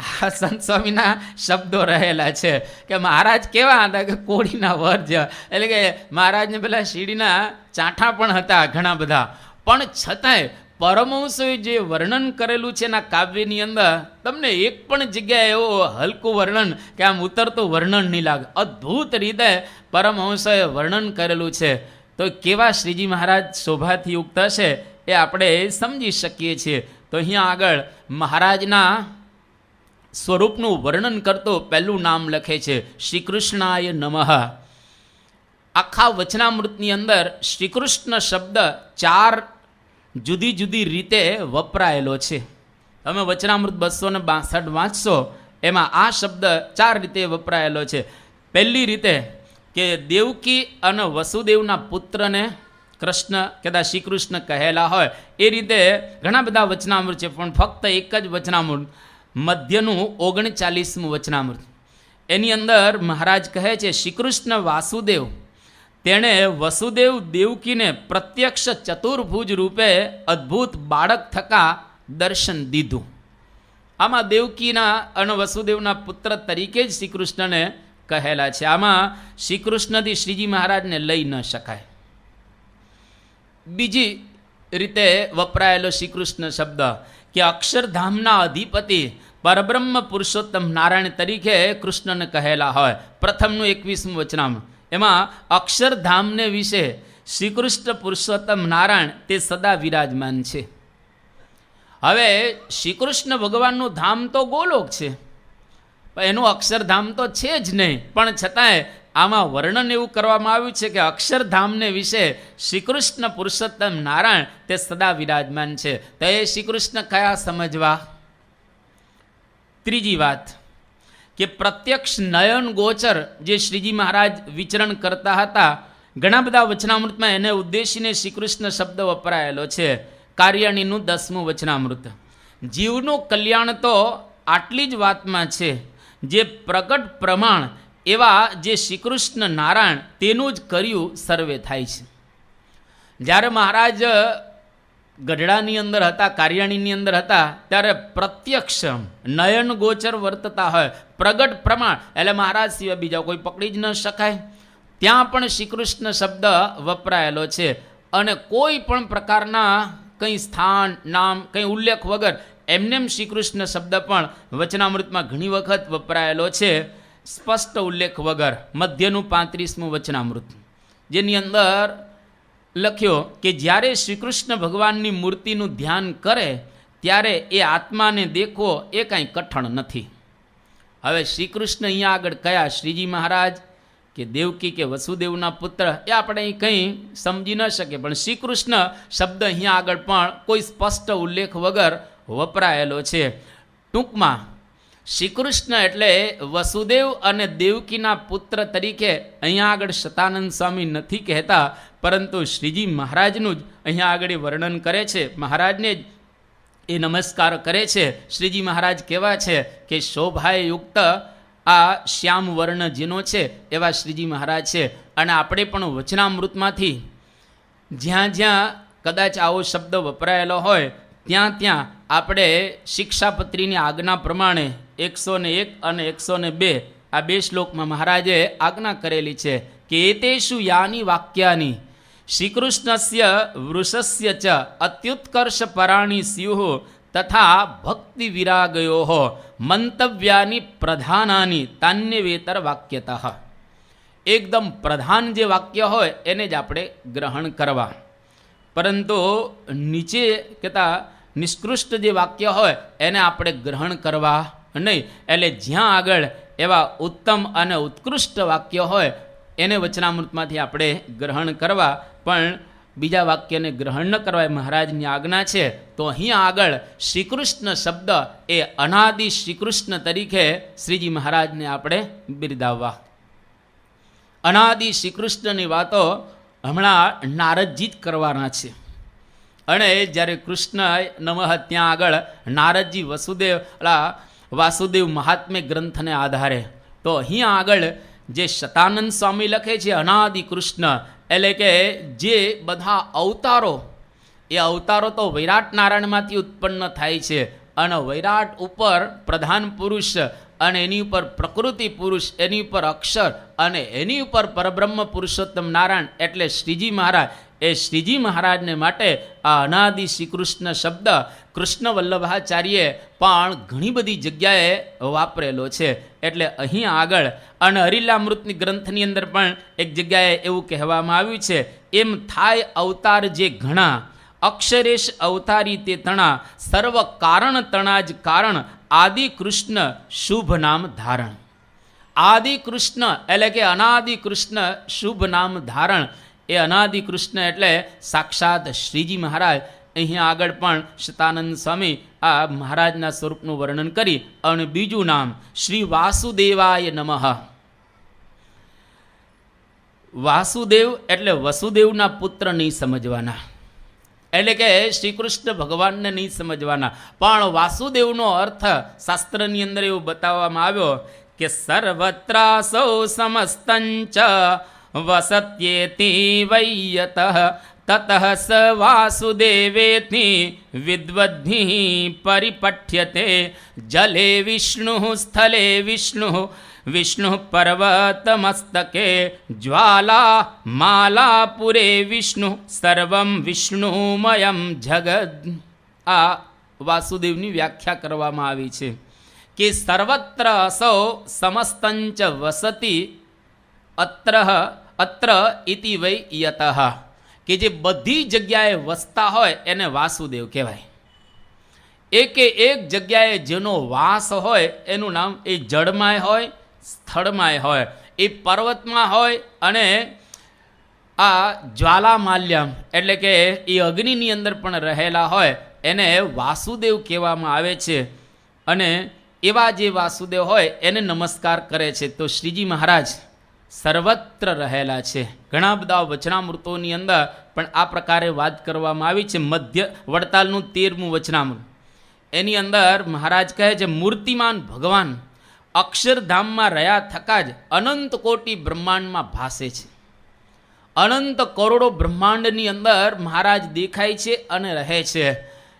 આ સંત સ્વામીના શબ્દો રહેલા છે કે મહારાજ કેવા હતા કે કોળીના વર જેવા. એટલે કે મહારાજને પેલા શીડીના ચાંઠા પણ હતા ઘણા બધા, પણ છતાંય પરમહંસોએ જે વર્ણન કરેલું છે એના કાવ્યની અંદર તમને એક પણ જગ્યાએ એવો હલકું વર્ણન કે આમ ઉતરતું વર્ણન નહીં લાગે. અદ્ભુત રીતે પરમહંસોએ વર્ણન કરેલું છે. તો કેવા શ્રીજી મહારાજ શોભાથી યુક્ત હશે એ આપણે સમજી શકીએ છીએ. તો અહીંયા આગળ મહારાજના સ્વરૂપનું વર્ણન કરતો પહેલું નામ લખે છે શ્રી કૃષ્ણાય નમઃ. આખા વચનામૃતની અંદર શ્રી કૃષ્ણ શબ્દ 4 જુદી જુદી રીતે વપરાયેલો છે. તમે વચનામૃત 262 વાંચશો, એમાં આ શબ્દ 4 રીતે વપરાયેલો છે. પહેલી રીતે કે દેવકી અને વસુદેવના પુત્રને કૃષ્ણ કદાચ શ્રી કૃષ્ણ કહેલા હોય એ રીતે ઘણા બધા વચનામૃત છે, પણ ફક્ત એક જ વચનામૃત મધ્યનું 39મું વચનામૃત, એની અંદર મહારાજ કહે છે શ્રી કૃષ્ણ વાસુદેવ તેણે વસુદેવ દેવકીને પ્રત્યક્ષ ચતુર્ભુજ રૂપે અદ્ભુત બાળક થકા દર્શન દીધું. આમાં દેવકીના અને વસુદેવના પુત્ર તરીકે જ શ્રી કૃષ્ણને કહેલા છે. આમાં શ્રી કૃષ્ણથી શ્રીજી મહારાજને લઈ ન શકાય. બીજી રીતે વપરાયેલો શ્રી કૃષ્ણ શબ્દ કે અક્ષરધામના અધિપતિ પરબ્રહ્મ પુરુષોત્તમ નારાયણ તરીકે કૃષ્ણને કહેલા હોય. પ્રથમનું 21મું વચનામૃત, એમાં અક્ષરધામને વિશે શ્રી કૃષ્ણ પુરુષોત્તમ નારાયણ તે સદા વિરાજમાન છે. હવે શ્રી કૃષ્ણ ભગવાનનું ધામ તો ગોલોક છે, પણ એનું અક્ષરધામ તો છે જ નહીં, પણ છતાંય આમાં વર્ણન એવું કરવામાં આવ્યું છે કે અક્ષરધામને વિશે શ્રી કૃષ્ણ પુરુષોત્તમ નારાયણ તે સદા વિરાજમાન છે. તો એ શ્રી કૃષ્ણ કયા સમજવા? ત્રીજી વાત કે પ્રત્યક્ષ નયન ગોચર જે શ્રીજી મહારાજ વિચરણ કરતા હતા, ઘણા બધા વચનામૃતમાં એને ઉદ્દેશીને શ્રી કૃષ્ણ શબ્દ વપરાયેલો છે. કાર્યાણીનું 10મું વચનામૃત, જીવનું કલ્યાણ તો આટલી જ વાતમાં છે, જે પ્રગટ પ્રમાણ એવા જે શ્રી કૃષ્ણ નારાયણ તેનું જ કર્યું સર્વે થાય છે. જ્યારે મહારાજ ગઢડાની અંદર હતા, કાર્યાણીની અંદર હતા, ત્યારે પ્રત્યક્ષ નયન ગોચર વર્તતા હોય, પ્રગટ પ્રમાણ એટલે મહારાજ સિવાય બીજા કોઈ પકડી જ ન શકાય. ત્યાં પણ શ્રી કૃષ્ણ શબ્દ વપરાયેલો છે. અને કોઈ પણ પ્રકારના કંઈ સ્થાન નામ કંઈ ઉલ્લેખ વગર એમનેમ શ્રી કૃષ્ણ શબ્દ પણ વચનામૃતમાં ઘણી વખત વપરાયેલો છે, સ્પષ્ટ ઉલ્લેખ વગર. મધ્યનું 35મું વચનામૃત, જેની અંદર લખ્યો કે જ્યારે શ્રી કૃષ્ણ ભગવાનની મૂર્તિનું ધ્યાન કરે ત્યારે એ આત્માને દેખવો એ કાંઈ કઠણ નથી. હવે શ્રી કૃષ્ણ અહીંયા આગળ કયા? શ્રીજી મહારાજ કે દેવકી કે વસુદેવના પુત્ર એ આપણે અહીં કંઈ સમજી ન શકીએ, પણ શ્રી કૃષ્ણ શબ્દ અહીંયા આગળ પણ કોઈ સ્પષ્ટ ઉલ્લેખ વગર વપરાયેલો છે. ટૂંકમાં શ્રી કૃષ્ણ એટલે વસુદેવ અને દેવકીના પુત્ર તરીકે અહીંયા આગળ શતાનંદ સ્વામી નથી કહેતા, પરંતુ શ્રીજી મહારાજનું જ અહીંયા આગળ વર્ણન કરે છે. મહારાજને જ એ નમસ્કાર કરે છે. શ્રીજી મહારાજ કેવા છે કે શોભાએ યુક્ત આ શ્યામ વર્ણ જેનો છે એવા શ્રીજી મહારાજ છે. અને આપણે પણ વચનામૃતમાંથી જ્યાં જ્યાં કદાચ આવો શબ્દ વપરાયેલો હોય ત્યાં ત્યાં આપણે શિક્ષાપત્રીની આજ્ઞા પ્રમાણે 101 અને 102 આ 2 શ્લોકમાં મહારાજે આજ્ઞા કરેલી છે કે એતેષુ યાની વાક્યાની શ્રીકૃષ્ણસ્ય વૃષસ્ય ચ અત્યુત્કર્ષ પરાણી સ્યુઃ તથા ભક્તિ વિરાગયો મંતવ્યાની પ્રધાનાની તાન્યવેતર વાક્યતઃ. એકદમ પ્રધાન જે વાક્ય હોય એને જ આપણે ગ્રહણ કરવા, પરંતુ નીચે કહેતા નિષ્કૃષ્ટ જે વાક્ય હોય એને આપણે ગ્રહણ કરવા નહીં. એટલે જ્યાં આગળ એવા ઉત્તમ અને ઉત્કૃષ્ટ વાક્ય હોય એને વચનામૃતમાંથી આપણે ગ્રહણ કરવા, પણ બીજા વાક્યને ગ્રહણ ન કરવા એ મહારાજની આજ્ઞા છે. તો અહીંયા આગળ શ્રીકૃષ્ણ શબ્દ એ અનાદિ શ્રીકૃષ્ણ તરીકે શ્રીજી મહારાજને આપણે બિરદાવવા. અનાદિ શ્રીકૃષ્ણની વાતો હમણાં નારદજી જ કરવાના છે. અને જ્યારે કૃષ્ણ નમઃ ત્યાં આગળ નારદજી વાસુદેવ મહાત્મ્ય ગ્રંથને આધારે, તો અહીંયા આગળ જે શતાનંદ સ્વામી લખે છે અનાદિ કૃષ્ણ, એટલે કે જે બધા અવતારો, એ અવતારો તો વૈરાટ નારાયણમાંથી ઉત્પન્ન થાય છે. અને વૈરાટ ઉપર પ્રધાન પુરુષ, અને એની ઉપર પ્રકૃતિ પુરુષ, એની ઉપર અક્ષર, અને એની ઉપર પરબ્રહ્મ પુરુષોત્તમ નારાયણ એટલે શ્રીજી મહારાજ. એ શ્રીજી મહારાજને માટે આ અનાદિ શ્રીકૃષ્ણ શબ્દ કૃષ્ણ વલ્લભાચાર્યે પણ ઘણી બધી જગ્યાએ વાપરેલો છે. એટલે અહીં આગળ અને હરિલામૃતની ગ્રંથની અંદર પણ એક જગ્યાએ એવું કહેવામાં આવ્યું છે, એમ થાય અવતાર જે ઘણા, અક્ષરેશ અવતારી તે તણા, સર્વ કારણ તણા જ કારણ, આદિ કૃષ્ણ શુભ નામ ધારણ. આદિ કૃષ્ણ એટલે કે અનાદિ કૃષ્ણ શુભ નામ ધારણ. એ અનાદિ કૃષ્ણ એટલે સાક્ષાત શ્રીજી મહારાજ. અહીંયા આગળ પણ શતાનંદ સ્વામી આ મહારાજના સ્વરૂપનું વર્ણન કરી અને બીજું નામ શ્રી વાસુદેવાય નમઃ. વાસુદેવ એટલે વસુદેવના પુત્ર નહીં સમજવાના, એટલે કે શ્રી કૃષ્ણ ભગવાનને નહીં સમજવાના, પણ વાસુદેવનો અર્થ શાસ્ત્રની અંદર એવું બતાવવામાં આવ્યો કે સર્વત્રાસૌ સમસ્તંચ વસત્યેતિ વૈયતઃ તતઃ સ વાસુદેવેતિ વિદ્વદ્ધિ પરિપઠ્યતે. જલે વિષ્ણુ સ્થલે વિષ્ણુ વિષ્ણુ પર્વતમસ્તકે જ્વાલા માલાપુરે વિષ્ણુ સર્વમ વિષ્ણુમયમ જગદ. આ વાસુદેવની વ્યાખ્યા કરવામાં આવી છે કે સર્વત્ર અસૌ સમસ્તંચ વસતી અત્ર ઇતિ વૈ યતઃ, કે જે બધી જગ્યાએ વસતા હોય એને વાસુદેવ કહેવાય. એકે એક જગ્યાએ જેનો વાસ હોય એનું નામ એ જળમાંય હોય, સ્થળમાંય હોય, એ પર્વતમાં હોય, અને આ જ્વાલામાલ્યમ એટલે કે એ અગ્નિની અંદર પણ રહેલા હોય એને વાસુદેવ કહેવામાં આવે છે. અને એવા જે વાસુદેવ હોય એને નમસ્કાર કરે છે. તો શ્રીજી મહારાજ સર્વત્ર રહેલા છે. ઘણા બધા વચનામૃતોની અંદર પણ આ પ્રકારે વાત કરવામાં આવી છે. મધ્ય વડતાલનું 13મું વચનામૃત, એની અંદર મહારાજ કહે છે મૂર્તિમાન ભગવાન અક્ષરધામમાં રહ્યા થકા જ અનંત કોટી બ્રહ્માંડમાં ભાસે છે. અનંત કરોડો બ્રહ્માંડની અંદર મહારાજ દેખાય છે અને રહે છે.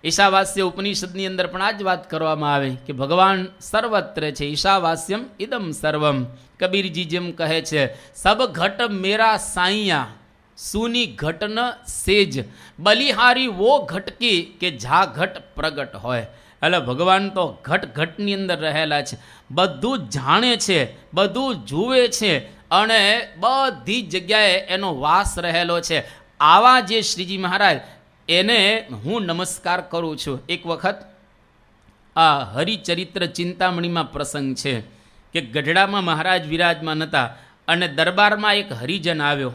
ઈશાવાસ્ય ઉપનિષદની અંદર પણ આ જ વાત કરવામાં આવે કે ભગવાન સર્વત્ર છે. ઈશાવાસ્યમ ઇદમ સર્વમ. કબીરજી જેમ કહે છે સબ ઘટ મેરા સાઈયા સુની ઘટ ન સેજ, બલિહારી વો ઘટકી કે જા ઘટ પ્રગટ હોય. એટલે ભગવાન તો ઘટ ઘટની અંદર રહેલા છે, બધું જાણે છે, બધું જુએ છે, અને બધી જગ્યાએ એનો વાસ રહેલો છે. આવા જે શ્રીજી મહારાજ એને હું નમસ્કાર કરું છું. એક વખત આ હરિચરિત્ર ચિંતામણીમાં પ્રસંગ છે કે ગઢડામાં મહારાજ વિરાજમાન હતા અને દરબારમાં એક હરિજન આવ્યો,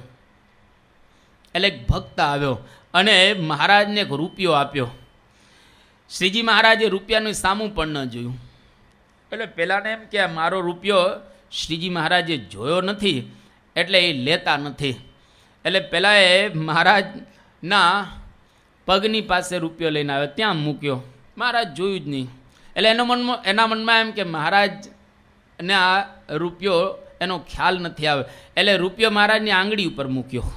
એટલે એક ભક્ત આવ્યો અને મહારાજને એક રૂપિયો આપ્યો. શ્રીજી મહારાજે રૂપિયાનું સામું પણ ન જોયું એટલે પેલાને એમ કે મારો રૂપિયો શ્રીજી મહારાજે જોયો નથી એટલે એ લેતા નથી. એટલે પેલા એ મહારાજના પગની પાસે રૂપિયો લઈને આવ્યો, ત્યાં મૂક્યો. મહારાજ જોયું જ નહીં. એટલે એના મનમાં એમ કે મહારાજને આ રૂપિયો એનો ખ્યાલ નથી આવ્યો. એટલે રૂપિયો મહારાજની આંગળી ઉપર મૂક્યો.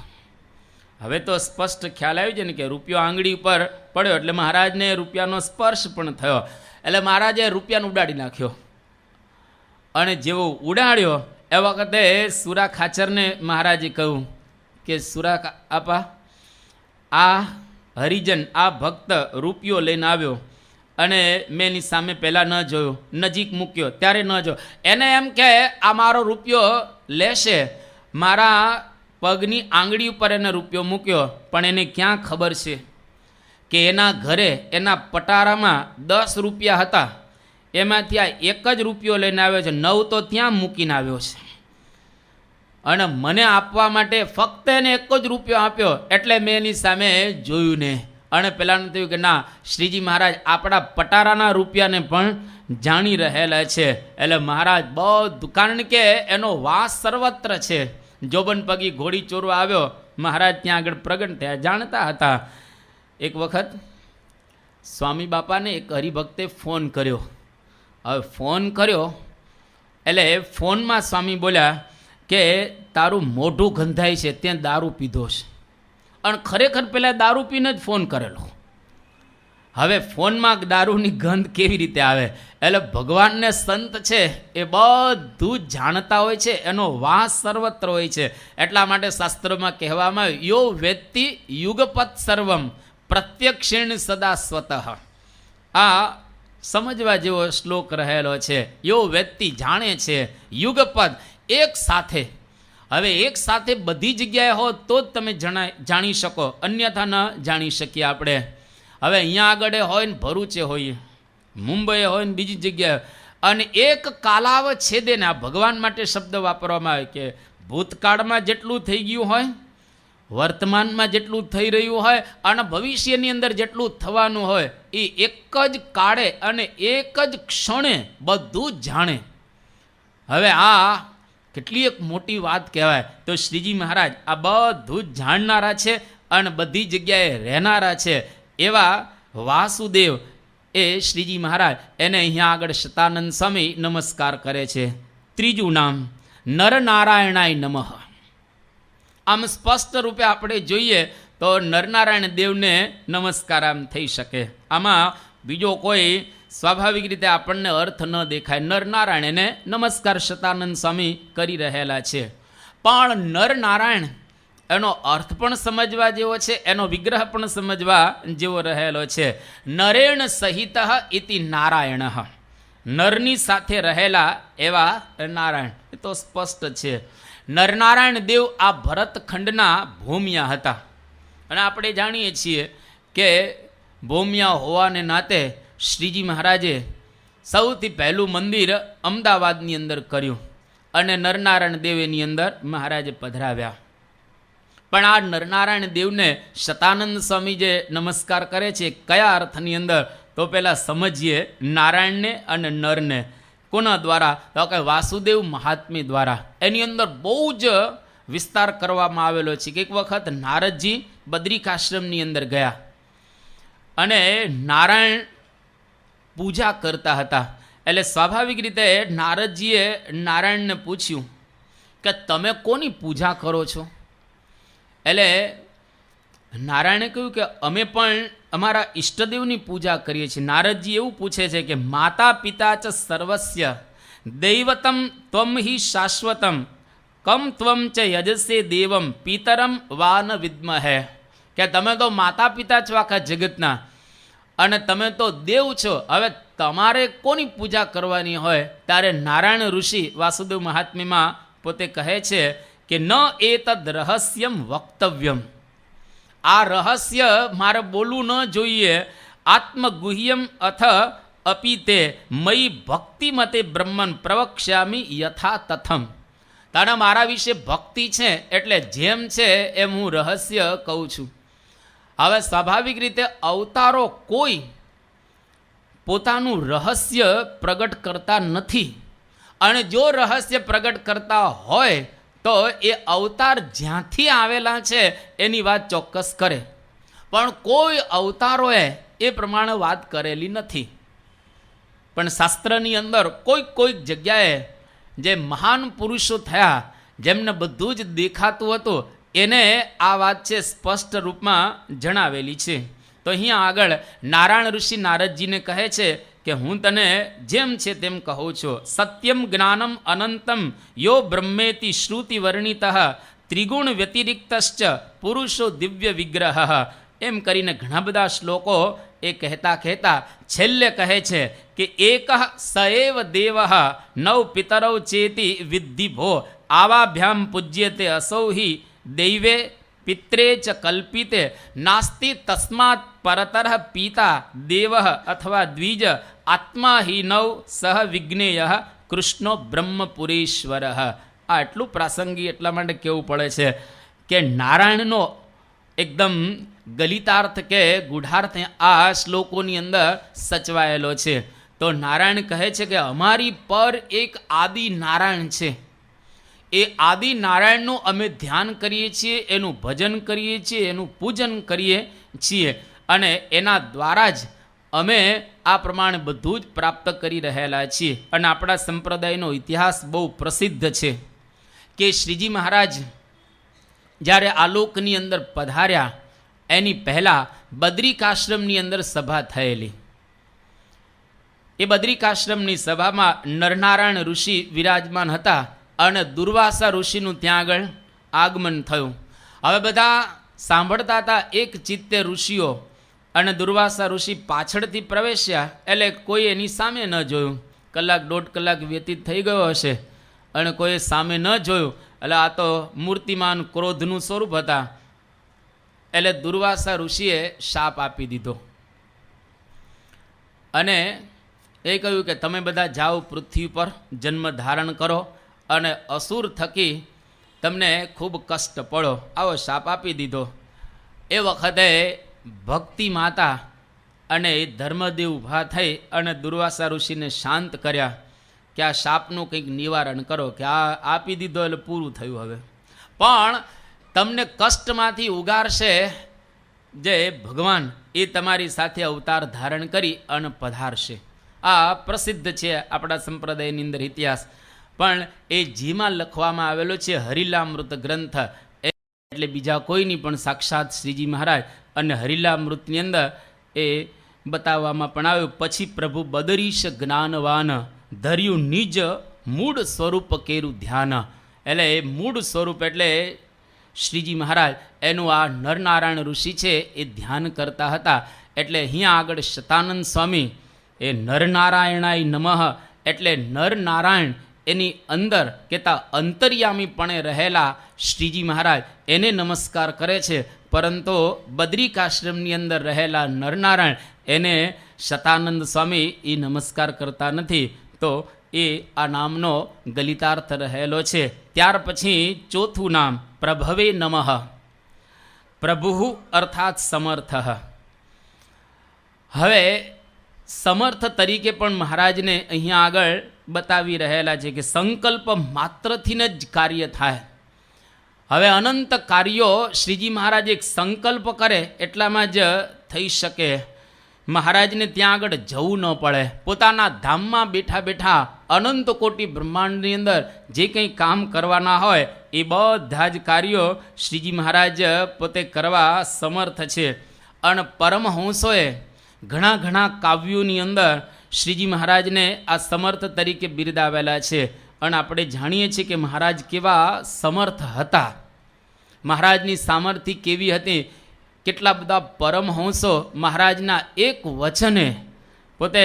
હવે તો સ્પષ્ટ ખ્યાલ આવ્યો છે ને કે રૂપિયો આંગળી ઉપર પડ્યો એટલે મહારાજને રૂપિયાનો સ્પર્શ પણ થયો. એટલે મહારાજે રૂપિયાને ઉડાડી નાખ્યો. અને જેવો ઉડાડ્યો એ વખતે સુરા ખાચરને મહારાજે કહ્યું કે સુરા આપા, આ હરિજન, આ ભક્ત રૂપિયો લઈને આવ્યો અને મેં એની સામે પહેલાં ન જોયો, નજીક મૂક્યો ત્યારે ન જોયો. એને એમ કે આ મારો રૂપિયો લેશે, મારા પગની આંગળી ઉપર એને રૂપિયો મૂક્યો. પણ એને ક્યાં ખબર છે કે એના ઘરે એના પટારામાં 10 રૂપિયા હતા, એમાંથી આ એક જ રૂપિયો લઈને આવ્યો છે, 9 તો ત્યાં મૂકીને આવ્યો છે. અને મને આપવા માટે ફક્ત એને એક જ રૂપિયો આપ્યો એટલે મેં એની સામે જોયું ને. અને પેલાને થયું કે ના, શ્રીજી મહારાજ આપણા પટારાના રૂપિયાને પણ જાણી રહેલા છે. એટલે મહારાજ બધું, કારણ કે એનો વાસ સર્વત્ર છે. જોબન પગી ઘોડી ચોરવા આવ્યો, મહારાજ ત્યાં આગળ પ્રગટ થયા, જાણતા હતા. એક વખત સ્વામી બાપાને એક હરિભક્તે ફોન કર્યો. હવે ફોન કર્યો એટલે ફોનમાં સ્વામી બોલ્યા કે તારું મોઢું ગંધાય છે, ત્યાં દારૂ પીધો છે. અને ખરેખર પહેલાં દારૂ પીને જ ફોન કરેલો. હવે ફોનમાં દારૂની ગંધ કેવી રીતે આવે? એટલે ભગવાનને સંત છે એ બધું જ જાણતા હોય છે, એનો વાસ સર્વત્ર હોય છે. એટલા માટે શાસ્ત્રોમાં કહેવામાં આવ્યું, યો વેત્તિ યુગપત સર્વમ પ્રત્યક્ષેણ સદા સ્વતઃ. આ સમજવા જેવો શ્લોક રહેલો છે. યો વેત્તિ જાણે છે, યુગપદ એક સાથે. હવે એક સાથે બધી જગ્યાએ હો તો જ તમે જાણી શકો, અન્યથા ન જાણી શકીએ આપણે. હવે અહીંયા આગળ હોય ને ભરૂચે હોઈએ, મુંબઈએ હોય ને બીજી જગ્યાએ, અને એક કાલાવ છેદે ને, આ ભગવાન માટે શબ્દ વાપરવામાં આવે કે ભૂતકાળમાં જેટલું થઈ ગયું હોય, વર્તમાનમાં જેટલું થઈ રહ્યું હોય અને ભવિષ્યની અંદર જેટલું થવાનું હોય, એ એક જ કાળે અને એક જ ક્ષણે બધું જ જાણે. હવે આ કેટલી એક મોટી વાત કહેવાય. તો શ્રીજી મહારાજ આ બધું જ જાણનારા છે અને બધી જગ્યાએ રહેનારા છે. એવા વાસુદેવ એ શ્રીજી મહારાજ, એને અહીંયા આગળ શતાનંદ સ્વામી નમસ્કાર કરે છે. ત્રીજું નામ નરનારાયણાય નમઃ. આમ સ્પષ્ટ રૂપે આપણે જોઈએ તો નરનારાયણ દેવને નમસ્કાર આમ થઈ શકે. આમાં બીજો કોઈ સ્વાભાવિક રીતે આપણને અર્થ ન દેખાય. નરનારાયણ એને નમસ્કાર શતાનંદ સ્વામી કરી રહેલા છે. પણ નરનારાયણ એનો અર્થ પણ સમજવા જેવો છે, એનો વિગ્રહ પણ સમજવા જેવો રહેલો છે. નરેણ સહિત ઇતિ નારાયણ, નરની સાથે રહેલા એવા નારાયણ. એ તો સ્પષ્ટ છે. નરનારાયણ દેવ આ ભરતખંડના ભૂમિયા હતા. અને આપણે જાણીએ છીએ કે ભૂમિયા હોવાને નાતે શ્રીજી મહારાજે સૌથી પહેલું મંદિર અમદાવાદની અંદર કર્યું અને નરનારાયણ દેવ એની અંદર મહારાજે પધરાવ્યા. પણ આ નરનારાયણ દેવને શતાનંદ સ્વામી જે નમસ્કાર કરે છે, કયા અર્થની અંદર? તો પહેલાં સમજીએ નારાયણને અને નરને. કોના દ્વારા? તો કે વાસુદેવ મહાત્મ્ય દ્વારા. એની અંદર બહુ જ વિસ્તાર કરવામાં આવેલો છે કે એક વખત નારદજી બદ્રિકાશ્રમની અંદર ગયા અને નારાયણ પૂજા કરતા હતા. એટલે સ્વાભાવિક રીતે નારદજીએ નારાયણને પૂછ્યું કે તમે કોની પૂજા કરો છો? એટલે નારાયણે કહ્યું કે અમે પણ અમારા ઈષ્ટદેવની પૂજા કરીએ છીએ. નારદજી એવું પૂછે છે કે માતા પિતા ચ સર્વસ્ય દૈવતમ ત્વમ હિ શાશ્વતમ કમ ત્વમ ચ યજસે દેવમ પિતરમ વા ન વિદ્મહે. કે તમે તો માતા પિતા છો આખા જગતના અને તમે તો દેવ છો. હવે તમારે કોની પૂજા કરવાની હોય ત્યારે નારાયણ ઋષિ વાસુદેવ મહાત્મ્યમાં પોતે કહે છે કે ન એતદ રહસ્યમ વક્તવ્યમ. આ રહસ્ય મારે બોલવું ન જોઈએ. આત્મગુહ્યમ અથ અપિતે મયી ભક્તિ મતે બ્રહ્મન પ્રવક્ષ્યામિ યથા તથમ. તારે મારા વિશે ભક્તિ છે એટલે જેમ છે એમ હું રહસ્ય કહું છું. હવે સ્વાભાવિક રીતે અવતારો કોઈ પોતાનું રહસ્ય પ્રગટ કરતા નથી. અને જો રહસ્ય પ્રગટ કરતા હોય તો એ અવતાર જ્યાંથી આવેલા છે એની વાત ચોક્કસ કરે, પણ કોઈ અવતારોએ એ પ્રમાણે વાત કરેલી નથી. પણ શાસ્ત્રની અંદર કોઈક જગ્યાએ જે મહાન પુરુષો થયા, જેમને બધું જ દેખાતું હતું, એને આ વાત છે સ્પષ્ટ રૂપમાં જણાવેલી છે. તો અહીંયા આગળ નારાયણ ઋષિ નારદજીને કહે છે કે હું તને જેમ છે તેમ કહું છું. સત્યમ જ્ઞાનમ અનંતમ યો બ્રહ્મેતિ શ્રુતિ વર્ણિત ત્રિગુણ વ્યતિરિક્તશ્ચ પુરુષો દિવ્ય વિગ્રહ, એમ કરીને ઘણા બધા શ્લોકો એ કહેતા છેલ્લે કહે છે કે એક સએવ દેવ નવ પિતરૌ ચેતી વિદ્ધિ ભો આવાભ્યામ પૂજ્યતે અસૌ હિ દૈવે પિત્રે ચ કલ્પિતે નાસ્તિ તસ્માત પરતરઃ પિતા દેવ અથવા દ્વિજ આત્મા હિ નવ સહ વિજ્ઞેય કૃષ્ણો બ્રહ્મપુરેશ્વર. આ એટલું પ્રાસંગિક એટલા માટે કહેવું પડે છે કે નારાયણનો એકદમ ગલિતાર્થ કે ગૂઢાર્થ આ શ્લોકોની અંદર સચવાયેલો છે. તો નારાયણ કહે છે કે અમારી પર એક આદિ નારાયણ છે. એ આદિ નારાયણનું અમે ધ્યાન કરીએ છીએ, એનું ભજન કરીએ છીએ, એનું પૂજન કરીએ છીએ, અને એના દ્વારા જ અમે આ પ્રમાણે બધું જ પ્રાપ્ત કરી રહેલા છીએ. અને આપણા સંપ્રદાયનો ઇતિહાસ બહુ પ્રસિદ્ધ છે કે શ્રીજી મહારાજ જ્યારે આલોકની અંદર પધાર્યા એની પહેલાં બદ્રિકાશ્રમની અંદર સભા થયેલી. એ બદ્રિકાશ્રમની સભામાં નરનારાયણ ઋષિ વિરાજમાન હતા અને દુર્વાસા ઋષિનું ત્યાં આગળ આગમન થયું. હવે બધા સાંભળતા હતા એક ચિત્તે ઋષિઓ, અને દુર્વાસા ઋષિ પાછળથી પ્રવેશ્યા એટલે કોઈ એની સામે ન જોયું. કલાક દોઢ કલાક વ્યતીત થઈ ગયો હશે અને કોઈ સામે ન જોયું, એટલે આ તો મૂર્તિમાન ક્રોધનું સ્વરૂપ હતા. એટલે દુર્વાસા ઋષિએ શાપ આપી દીધો અને એ કહ્યું કે તમે બધા જાઓ પૃથ્વી પર જન્મ ધારણ કરો અને અસુર થકી તમને ખૂબ કષ્ટ પડો, આવો શાપ આપી દીધો. એ વખતે ભક્તિ માતા અને એ ધર્મદેવ ઊભા થઈ અને દુર્વાસા ઋષિને શાંત કર્યા કે આ શાપનું કંઈક નિવારણ કરો, કે આ આપી દીધો એટલે પૂરું થયું. હવે પણ તમને કષ્ટમાંથી ઉગારશે જે ભગવાન, એ તમારી સાથે અવતાર ધારણ કરી અને પધારશે. આ પ્રસિદ્ધ છે આપણા સંપ્રદાયની અંદર ઇતિહાસ. પણ એ જેમાં લખવામાં આવેલો છે હરિલામૃત ગ્રંથ, એટલે બીજા કોઈ નહીં પણ સાક્ષાત શ્રીજી મહારાજ. અને હરિલામૃતની અંદર એ બતાવવામાં પણ આવ્યું, પછી પ્રભુ બદરીશ જ્ઞાનવાન ધર્યું નિજ મૂળ સ્વરૂપ કેરું ધ્યાન. એટલે એ મૂળ સ્વરૂપ એટલે શ્રીજી મહારાજ એનું આ નરનારાયણ ઋષિ છે એ ધ્યાન કરતા હતા. એટલે અહીંયા આગળ શતાનંદ સ્વામી એ નરનારાયણાય નમઃ એટલે નરનારાયણ એની અંદર કહેતા અંતર્યામીપણે રહેલા શ્રીજી મહારાજ એને નમસ્કાર કરે છે. પરંતુ બદ્રિકાશ્રમની અંદર રહેલા નરનારાયણ એને શતાનંદ સ્વામી એ નમસ્કાર કરતા નથી. તો એ આ નામનો ગલિતાર્થ રહેલો છે. ત્યાર પછી ચોથું નામ પ્રભવે નમઃ. પ્રભુ અર્થાત સમર્થ. હવે સમર્થ તરીકે પણ મહારાજને અહીંયા આગળ બતાવી રહેલા છે કે સંકલ્પ માત્રથી જ કાર્ય થાય. હવે અનંત કાર્યો શ્રીજી મહારાજ એક સંકલ્પ કરે એટલામાં જ થઈ શકે. મહારાજને ત્યાં આગળ જવું ન પડે. પોતાના ધામમાં બેઠા બેઠા અનંત કોટી બ્રહ્માંડની અંદર જે કંઈ કામ કરવાના હોય એ બધા જ કાર્યો શ્રીજી મહારાજ પોતે કરવા સમર્થ છે. અને પરમહંસોએ ઘણા કાવ્યોની અંદર શ્રીજી મહારાજને આ સમર્થ તરીકે બિરદાવેલા છે. અને આપણે જાણીએ છીએ કે મહારાજ કેવા સમર્થ હતા, મહારાજની સામર્થ્ય કેવી હતી. કેટલા બધા પરમહંસો મહારાજના એક વચને પોતે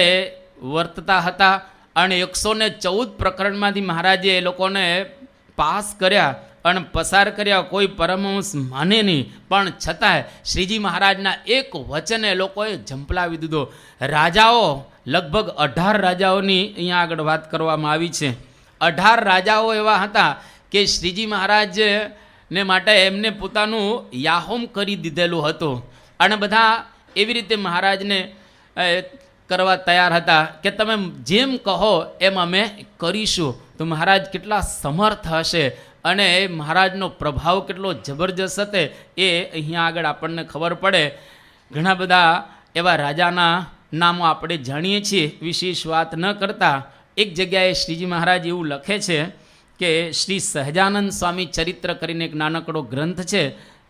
વર્તતા હતા. અને 114 પ્રકરણમાંથી મહારાજે એ લોકોને પાસ કર્યા અને પસાર કર્યા. કોઈ પરમહંસ માને નહીં, પણ છતાંય શ્રીજી મહારાજના એક વચને લોકોએ ઝંપલાવી દીધો. રાજાઓ લગભગ 18 રાજાઓની અહીંયા આગળ વાત કરવામાં આવી છે. 18 રાજાઓ એવા હતા કે શ્રીજી મહારાજને માટે એમને પોતાનું યાહોમ કરી દીધેલું હતું. અને બધા એવી રીતે મહારાજને કરવા તૈયાર હતા કે તમે જેમ કહો એમ અમે કરીશું. તો મહારાજ કેટલા સમર્થ હશે અને મહારાજનો પ્રભાવ કેટલો જબરજસ્ત હશે એ અહીંયા આગળ આપણને ખબર પડે. ઘણા બધા એવા રાજાના નામો આપણે જાણીએ છીએ, વિશેષ વાત ન કરતા. એક જગ્યાએ શ્રીજી મહારાજ એવું લખે છે કે શ્રી સહજાનંદ સ્વામી ચરિત્ર કરીને એક નાનકડો ગ્રંથ છે,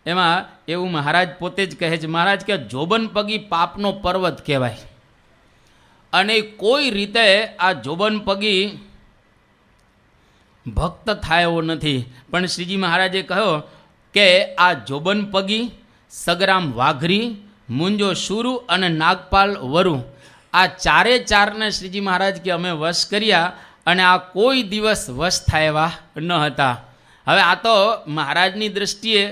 એમાં એવું મહારાજ પોતે જ કહે છે, મહારાજ કે જોબન પગી પાપનો પર્વત કહેવાય અને કોઈ રીતે આ જોબન પગી ભક્ત થાય એવો નથી. પણ શ્રીજી મહારાજે કહ્યો કે આ જોબન પગી, સગરામ વાઘરી, મુંજો શુરુ અને નાગપાલ વરુ, આ ચારે ચારને શ્રીજી મહારાજ કે અમે વશ કર્યા અને આ કોઈ દિવસ વશ થાય એવા ન હતા. હવે આ તો મહારાજની દૃષ્ટિએ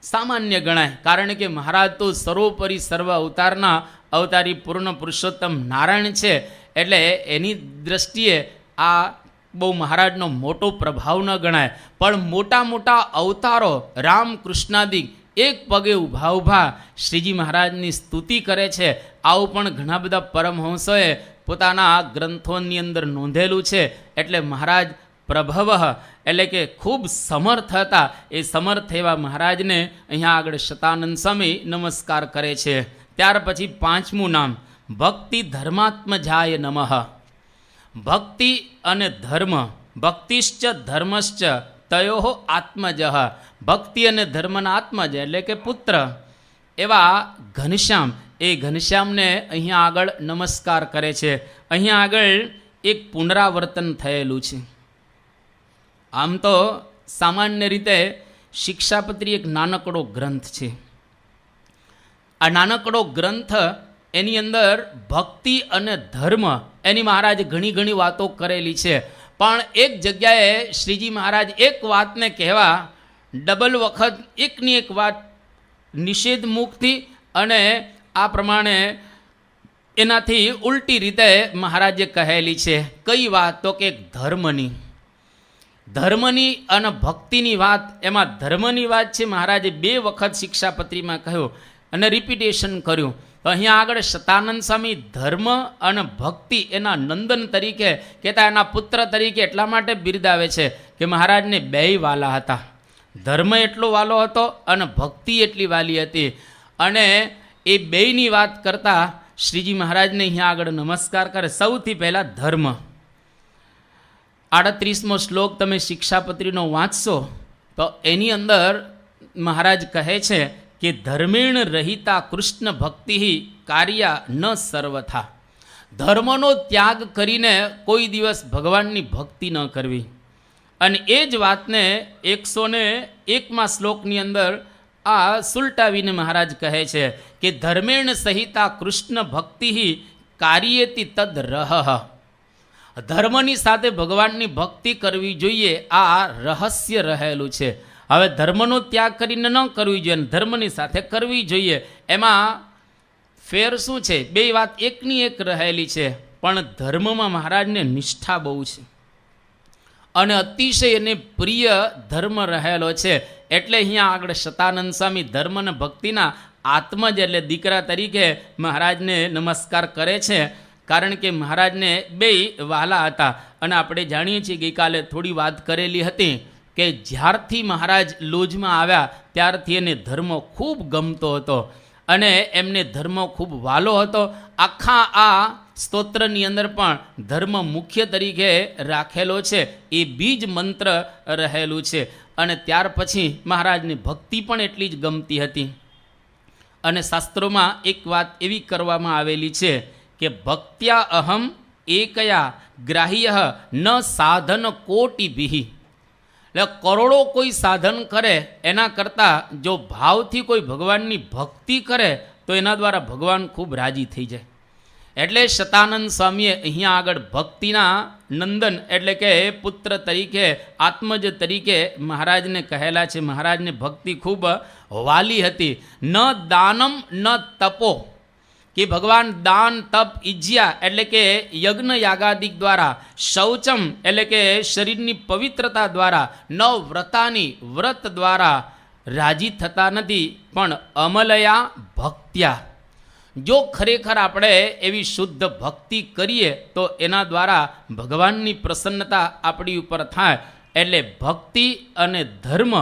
સામાન્ય ગણાય, કારણ કે મહારાજ તો સર્વોપરી સર્વ અવતારના અવતારી પૂર્ણ પુરુષોત્તમ નારાયણ છે. એટલે એની દૃષ્ટિએ આ બહુ મહારાજનો મોટો પ્રભાવ ન ગણાય. પણ મોટા મોટા અવતારો રામ કૃષ્ણાદિક એક પગે ઊભા ઊભા શ્રીજી મહારાજની સ્તુતિ કરે છે. આવું પણ ઘણા બધા પરમહંસોએ પોતાના ગ્રંથોની અંદર નોંધેલું છે. એટલે મહારાજ પ્રભવ એટલે કે ખૂબ સમર્થ હતા. એ સમર્થ એવા મહારાજને અહીંયા આગળ શતાનંદ સ્વામી નમસ્કાર કરે છે. ત્યાર પછી પાંચમું નામ ભક્તિ ધર્માત્મજાય નમઃ. ભક્તિ અને ધર્મ, ભક્તિશ્ચ ધર્મશ્ચ તયો આત્મજ. ભક્તિ અને ધર્મના આત્મજ એટલે કે પુત્ર એવા ઘનશ્યામ, એ ઘનશ્યામને અહીંયા આગળ નમસ્કાર કરે છે. અહીંયા આગળ એક પુનરાવર્તન થયેલું છે. આમ તો સામાન્ય રીતે શિક્ષાપત્રી એક નાનકડો ગ્રંથ છે. આ નાનકડો ગ્રંથ એની અંદર ભક્તિ અને ધર્મ એની મહારાજ ઘણી વાતો કરેલી છે. પણ એક જગ્યાએ શ્રીજી મહારાજ એક વાતને કહેવા ડબલ વખત એકની એક વાત નિષેધ મુખથી અને આ પ્રમાણે એનાથી ઉલટી રીતે મહારાજે કહેલી છે. કઈ વાત? તો કે ધર્મની. ધર્મની અને ભક્તિની વાત. એમાં ધર્મની વાત છે મહારાજે 2 વખત શિક્ષાપત્રીમાં કહ્યું અને રિપીટેશન કર્યું. તો અહીંયા આગળ શતાનંદ સ્વામી ધર્મ અને ભક્તિ એના નંદન તરીકે કહેતા, એના પુત્ર તરીકે એટલા માટે બિરદાવે છે કે મહારાજને બેય વાલા હતા. ધર્મ એટલો વાલો હતો અને ભક્તિ એટલી વાલી હતી. અને એ બેયની વાત કરતાં શ્રીજી મહારાજને અહીંયા આગળ નમસ્કાર કરે. સૌથી પહેલાં ધર્મ. 38મો શ્લોક તમે શિક્ષાપત્રીનો વાંચશો તો એની અંદર મહારાજ કહે છે કે ધર્મેણ રહિતા કૃષ્ણ ભક્તિ કાર્યા ન સર્વથા. ધર્મનો ત્યાગ કરીને કોઈ દિવસ ભગવાનની ભક્તિ ન કરવી. અને એ જ વાતને 101મા શ્લોકની અંદર આ સુલટાવીને મહારાજ કહે છે કે ધર્મેણ સહિતા કૃષ્ણ ભક્તિ કાર્યેતિ તદ રહ. ધર્મની સાથે ભગવાનની ભક્તિ કરવી જોઈએ, આ રહસ્ય રહેલું છે. હવે ધર્મનો ત્યાગ કરીને ન કરવી જોઈએ, ધર્મની સાથે કરવી જોઈએ. એમાં ફેર શું છે? બે વાત એકની એક રહેલી છે. પણ ધર્મમાં મહારાજને નિષ્ઠા બહુ છે અને અતિશય એને પ્રિય ધર્મ રહેલો છે. એટલે અહીંયા આગળ શતાનંદ સ્વામી ધર્મ અને ભક્તિના આત્મજ એટલે દીકરા તરીકે મહારાજને નમસ્કાર કરે છે. કારણ કે મહારાજને બેય વહાલા હતા. અને આપણે જાણીએ છીએ ગઈકાલે થોડી વાત કરેલી હતી કે જ્યારથી મહારાજ લોજમાં આવ્યા ત્યારથી એને ધર્મ ખૂબ ગમતો હતો અને એમને ધર્મ ખૂબ વાલો હતો. આખા આ સ્તોત્રની અંદર પણ ધર્મ મુખ્ય તરીકે રાખેલો છે, એ બીજ મંત્ર રહેલું છે. અને ત્યાર પછી મહારાજની ભક્તિ પણ એટલી જ ગમતી હતી. અને શાસ્ત્રોમાં એક વાત એવી કરવામાં આવેલી છે કે ભક્ત્યા અહમ એકયા ગ્રાહ્ય ન સાધન કોટિભિ. એટલે કરોડો કોઈ સાધન કરે એના કરતાં જો ભાવથી કોઈ ભગવાનની ભક્તિ કરે તો એના દ્વારા ભગવાન ખૂબ રાજી થઈ જાય. એટલે શતાનંદ સ્વામીએ અહીંયા આગળ ભક્તિના નંદન એટલે કે પુત્ર તરીકે આત્મજ તરીકે મહારાજને કહેલા છે. મહારાજને ભક્તિ ખૂબ વાલી હતી. ન દાનમ ન તપો, કે ભગવાન દાન તપ ઇજ્યા એટલે કે યજ્ઞ યાગાદિક દ્વારા, શૌચમ એટલે કે શરીરની પવિત્રતા દ્વારા, ન વ્રતાની વ્રત દ્વારા રાજી થતા નથી, પણ અમલયા ભક્ત્યા. જો ખરેખર આપણે એવી શુદ્ધ ભક્તિ કરીએ તો એના દ્વારા ભગવાનની પ્રસન્નતા આપણી ઉપર થાય. એટલે ભક્તિ અને ધર્મ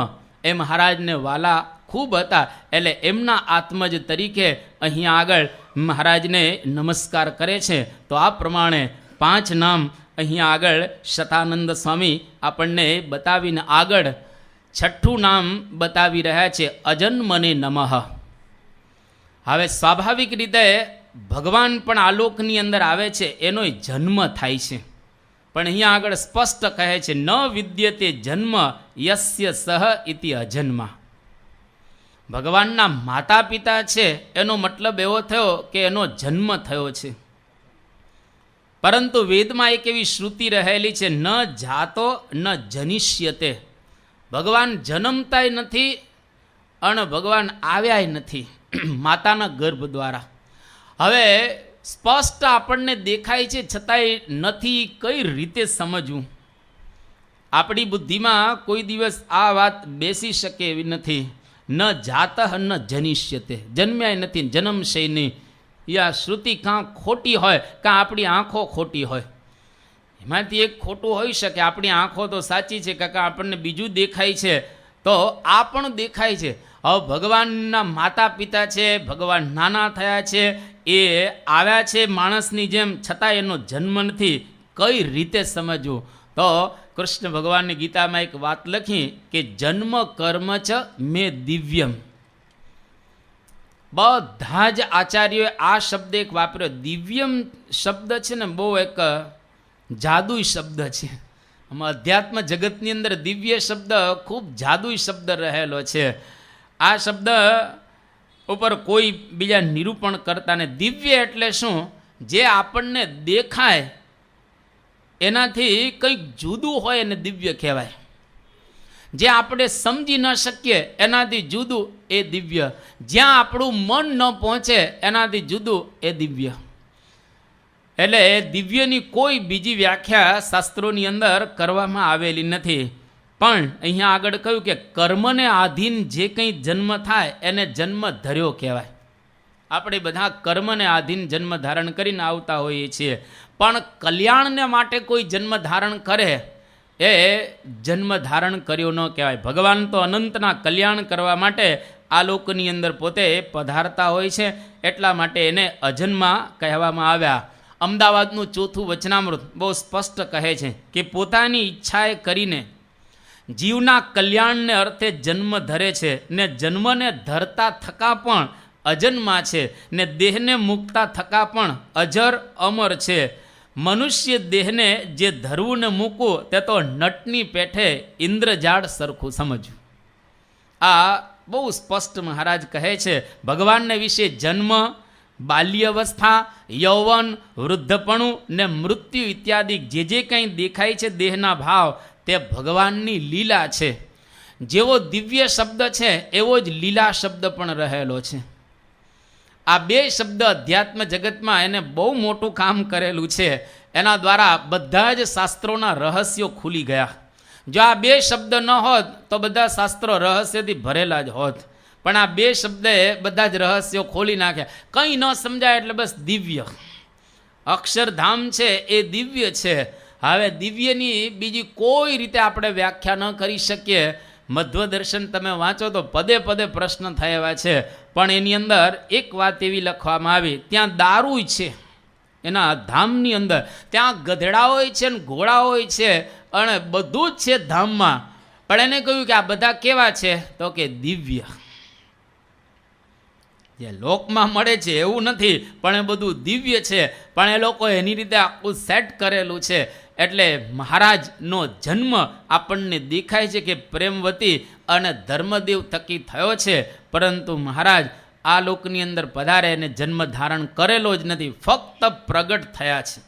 એ મહારાજને વાલા ખૂબ હતા. એટલે એમના આત્મજ તરીકે અહીંયા આગળ મહારાજને નમસ્કાર કરે છે. તો આ પ્રમાણે 5 નામ અહીંયા આગળ શતાનંદ સ્વામી આપણને બતાવીને આગળ 6ઠું નામ બતાવી રહ્યા છે, અજન્મને નમઃ. હવે સ્વાભાવિક રીતે ભગવાન પણ આલોકની અંદર આવે છે, એનો જન્મ થાય છે. પણ અહીંયા આગળ સ્પષ્ટ કહે છે, ન વિદ્યતે જન્મ યસ્ય સહ ઇતિ અજન્મા. ભગવાનના માતા પિતા છે એનો મતલબ એવો થયો કે એનો જન્મ થયો છે. પરંતુ વેદમાં એક એવી શ્રુતિ રહેલી છે, ન જાતો ન જનિષ્યતે. ભગવાન જન્મતાય નથી અને ભગવાન આવ્યાય નથી માતાના ગર્ભ દ્વારા. હવે સ્પષ્ટ આપણને દેખાય છે છતાંય નથી કઈ રીતે સમજવું. આપણી બુદ્ધિમાં કોઈ દિવસ આ વાત બેસી શકે એવી નથી. ન જાતઃ ન જનિષ્યતે, જન્મ્યાય નથી, જન્મશે નહીં. યા શ્રુતિ કાં ખોટી હોય કાં આપણી આંખો ખોટી હોય. એમાંથી એક ખોટું હોઈ શકે. આપણી આંખો તો સાચી છે કાકા, આપણને બીજું દેખાય છે તો આ પણ દેખાય છે. હવે ભગવાનના માતા પિતા છે, ભગવાન નાના થયા છે, એ આવ્યા છે માણસની જેમ, છતાં એનો જન્મ નથી. કઈ રીતે સમજવું? તો કૃષ્ણ ભગવાનની ગીતામાં એક વાત લખી કે જન્મ કર્મ ચ મે દિવ્યમ. બધા જ આચાર્યોએ આ શબ્દ એક વાપર્યો. દિવ્યમ શબ્દ છે ને બહુ એક જાદુઈ શબ્દ છે. આમાં અધ્યાત્મ જગતની અંદર દિવ્ય શબ્દ ખૂબ જાદુઈ શબ્દ રહેલો છે. આ શબ્દ ઉપર કોઈ બીજા નિરૂપણ કરતા ને. દિવ્ય એટલે શું? જે આપણને દેખાય એનાથી કંઈક જુદું હોય એને દિવ્ય કહેવાય. જે આપણે સમજી ન શકીએ એનાથી જુદું એ દિવ્ય. જ્યાં આપણું મન ન પહોંચે એનાથી જુદું એ દિવ્ય. એટલે દિવ્યની કોઈ બીજી વ્યાખ્યા શાસ્ત્રોની અંદર કરવામાં આવેલી નથી. પણ અહીંયા આગળ કહ્યું કે કર્મને આધીન જે કંઈ જન્મ થાય એને જન્મ ધર્યો કહેવાય. આપણે બધા કર્મને આધીન જન્મ ધારણ કરીને આવતા હોઈએ છીએ. પણ કલ્યાણને માટે કોઈ જન્મ ધારણ કરે એ જન્મ ધારણ કર્યો ન કહેવાય. ભગવાન તો અનંતના કલ્યાણ કરવા માટે આ લોકની અંદર પોતે પધારતા હોય છે. એટલા માટે એને અજન્મા કહેવામાં આવ્યા. અમદાવાદનું 4થું વચનામૃત બહુ સ્પષ્ટ કહે છે કે પોતાની ઈચ્છાએ કરીને જીવના કલ્યાણને અર્થે જન્મ ધરે છે ને જન્મને ધરતા થકા પણ અજન્મા છે ને દેહને મૂકતા થકા પણ અજર અમર છે. મનુષ્ય દેહને જે ધરવું ને મૂકવું તે તો નટની પેઠે ઇન્દ્રજાળ સરખું સમજવું. આ બહુ સ્પષ્ટ મહારાજ કહે છે. ભગવાનને વિશે જન્મ, બાલ્યવસ્થા, યૌવન, વૃદ્ધપણું ને મૃત્યુ ઇત્યાદિ જે કંઈ દેખાય છે દેહના ભાવ તે ભગવાનની લીલા છે. જેવો દિવ્ય શબ્દ છે એવો જ લીલા શબ્દ પણ રહેલો છે. આ 2 શબ્દ અધ્યાત્મ જગતમાં એને બહુ મોટું કામ કરેલું છે. એના દ્વારા બધા જ શાસ્ત્રોના રહસ્યો ખુલી ગયા. જો આ 2 શબ્દ ન હોત તો બધા શાસ્ત્રો રહસ્યથી ભરેલા જ હોત. પણ આ 2 શબ્દે બધા જ રહસ્યો ખોલી નાખ્યા. કંઈ ન સમજાય એટલે બસ દિવ્ય. અક્ષરધામ છે એ દિવ્ય છે. હવે દિવ્યની બીજી કોઈ રીતે આપણે વ્યાખ્યા ન કરી શકીએ. મધ્વ દર્શન તમે વાંચો તો પદે પદે પ્રશ્ન થયા છે. પણ એની અંદર એક વાત એવી લખવામાં આવી, ત્યાં દારૂ છે એના ધામની અંદર, ત્યાં ગધેડા હોય છે ને ઘોડા હોય છે અને બધું જ છે ધામમાં. પણ એને કહ્યું કે આ બધા કેવા છે? તો કે દિવ્ય. જે લોકમાં મળે છે એવું નથી, પણ એ બધું દિવ્ય છે. પણ એ લોકો એની રીતે આખું સેટ કરેલું છે. એટલે મહારાજનો જન્મ આપણને દેખાય છે કે પ્રેમવતી અને ધર્મદેવ થકી થયો છે. પરંતુ મહારાજ આ લોકની અંદર પધારે અને જન્મ ધારણ કરેલો જ નથી, ફક્ત પ્રગટ થયા છે.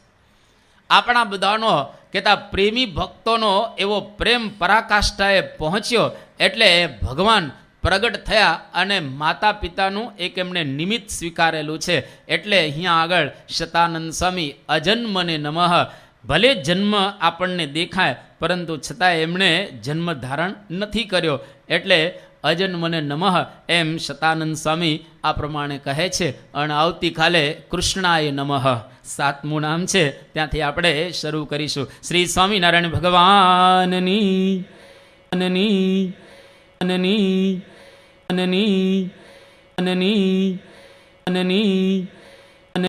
આપણા બધાનો કહેતા પ્રેમી ભક્તોનો એવો પ્રેમ પરાકાષ્ઠાએ પહોંચ્યો એટલે ભગવાન પ્રગટ થયા અને માતા પિતાનું એક એમણે નિમિત્ત સ્વીકારેલું છે. એટલે અહીંયા આગળ શતાનંદ સ્વામી અજન્મને નમઃ. ભલે જન્મ આપણને દેખાય પરંતુ છતાં એમણે જન્મ ધારણ નથી કર્યો. એટલે અજન્મને નમઃ એમ શતાનંદ સ્વામી આ પ્રમાણે કહે છે. અને આવતીકાલે કૃષ્ણાય નમઃ 7મું નામ છે, ત્યાંથી આપણે શરૂ કરીશું. શ્રી સ્વામિનારાયણ ભગવાનની અનની અનની અનની અનની અનની